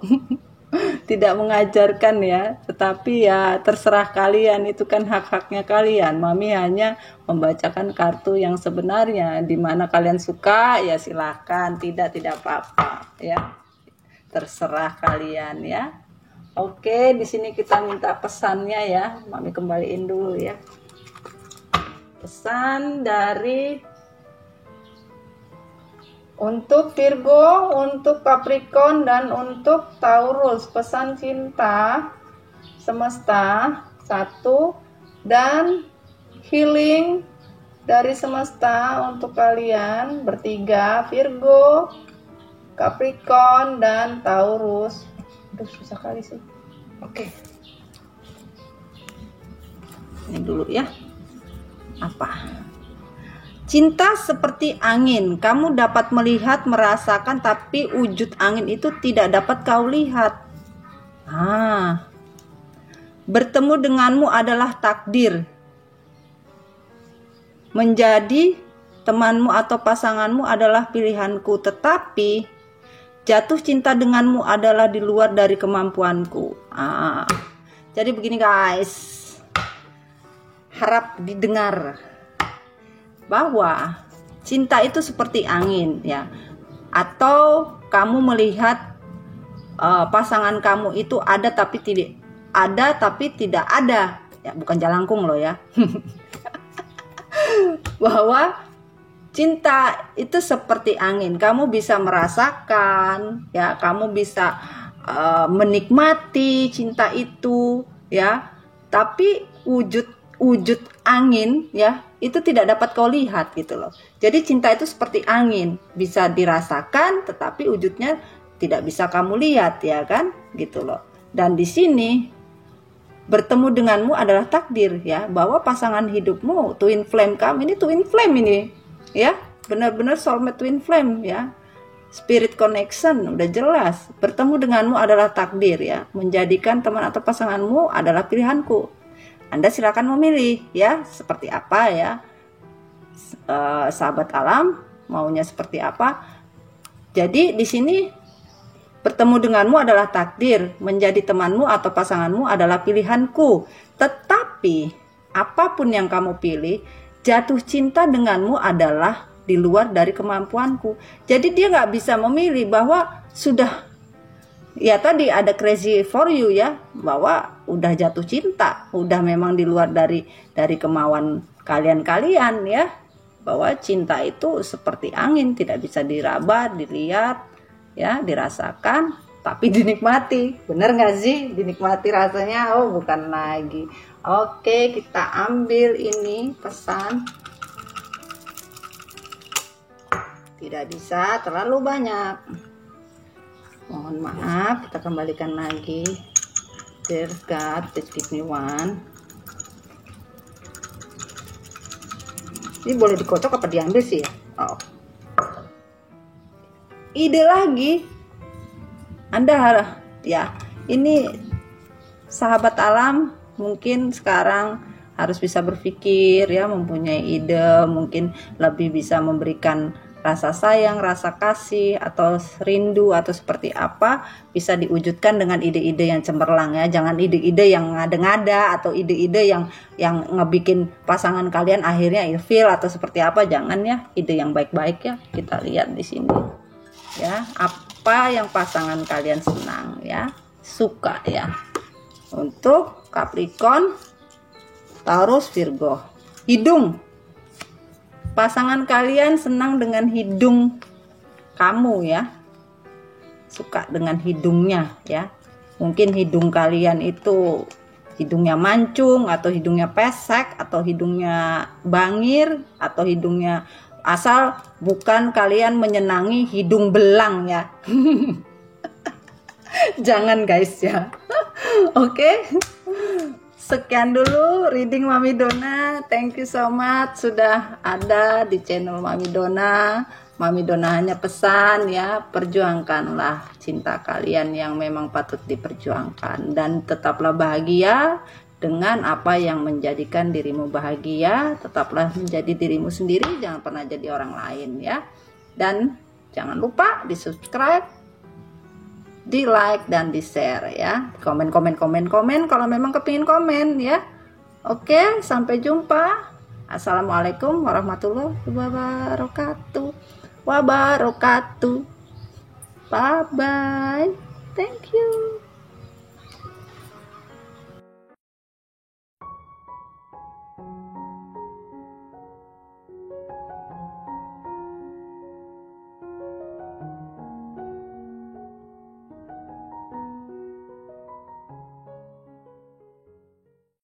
S1: Tidak mengajarkan ya, tetapi ya terserah kalian, itu kan hak-haknya kalian. Mami hanya membacakan kartu yang sebenarnya. Di mana kalian suka ya silahkan, tidak apa-apa ya, terserah kalian ya. Oke, di sini kita minta pesannya ya. Mami kembaliin dulu ya. Pesan dari untuk Virgo, untuk Capricorn, dan untuk Taurus. Pesan cinta semesta 1 dan healing dari semesta untuk kalian bertiga, Virgo, Capricorn, dan Taurus. Aduh, susah kali sih. Oke. Ini dulu ya. Apa? Cinta seperti angin, kamu dapat melihat, merasakan, tapi wujud angin itu tidak dapat kau lihat. Bertemu denganmu adalah takdir. Menjadi temanmu atau pasanganmu adalah pilihanku, tetapi jatuh cinta denganmu adalah di luar dari kemampuanku. Jadi begini guys, harap didengar bahwa cinta itu seperti angin ya, atau kamu melihat pasangan kamu itu ada tapi tidak ada ya, bukan jalangkung loh ya. Bahwa cinta itu seperti angin, kamu bisa merasakan ya, kamu bisa menikmati cinta itu ya, tapi wujud angin ya itu tidak dapat kau lihat gitu loh. Jadi cinta itu seperti angin, bisa dirasakan tetapi wujudnya tidak bisa kamu lihat ya kan, gitu loh. Dan di sini bertemu denganmu adalah takdir ya, bahwa pasangan hidupmu, twin flame kamu ini, twin flame ini ya, benar-benar soulmate twin flame ya. Spirit connection udah jelas. Bertemu denganmu adalah takdir ya, menjadikan teman atau pasanganmu adalah pilihanku. Anda silakan memilih ya, seperti apa ya, sahabat alam maunya seperti apa. Jadi di sini bertemu denganmu adalah takdir, menjadi temanmu atau pasanganmu adalah pilihanku. Tetapi apapun yang kamu pilih, jatuh cinta denganmu adalah di luar dari kemampuanku. Jadi dia nggak bisa memilih bahwa sudah ya tadi ada crazy for you ya, bahwa udah jatuh cinta, udah memang di luar dari kemauan kalian ya, bahwa cinta itu seperti angin, tidak bisa diraba, dilihat ya, dirasakan, tapi dinikmati. Bener nggak sih? Dinikmati rasanya, oh bukan lagi. Oke, kita ambil ini pesan. Tidak bisa terlalu banyak, mohon maaf, kita kembalikan lagi. Dear God, please give me one. Ini boleh dikocok apa diambil sih ya? Oh. Ide lagi. Anda ya, ini sahabat alam mungkin sekarang harus bisa berpikir ya, mempunyai ide, mungkin lebih bisa memberikan rasa sayang, rasa kasih, atau rindu, atau seperti apa, bisa diwujudkan dengan ide-ide yang cemerlang ya. Jangan ide-ide yang ngada-ngada atau ide-ide yang ngebikin pasangan kalian akhirnya ilfil atau seperti apa. Jangan ya, ide yang baik-baik ya. Kita lihat di sini ya, apa yang pasangan kalian senang ya, suka ya. Untuk Capricorn, Taurus, Virgo, hidung. Pasangan kalian senang dengan hidung kamu ya, suka dengan hidungnya ya. Mungkin hidung kalian itu hidungnya mancung, atau hidungnya pesek, atau hidungnya bangir, atau hidungnya, asal bukan kalian menyenangi hidung belang ya. Jangan guys ya. Oke. Sekian dulu reading Mami Dona. Thank you so much sudah ada di channel Mami Dona. Mami Dona hanya pesan ya, perjuangkanlah cinta kalian yang memang patut diperjuangkan, dan tetaplah bahagia dengan apa yang menjadikan dirimu bahagia. Tetaplah menjadi dirimu sendiri, jangan pernah jadi orang lain ya. Dan jangan lupa di subscribe, di like, dan di share ya. Komen kalau memang kepingin komen ya. Oke, sampai jumpa. Assalamualaikum warahmatullahi wabarakatuh. Bye bye. Thank you.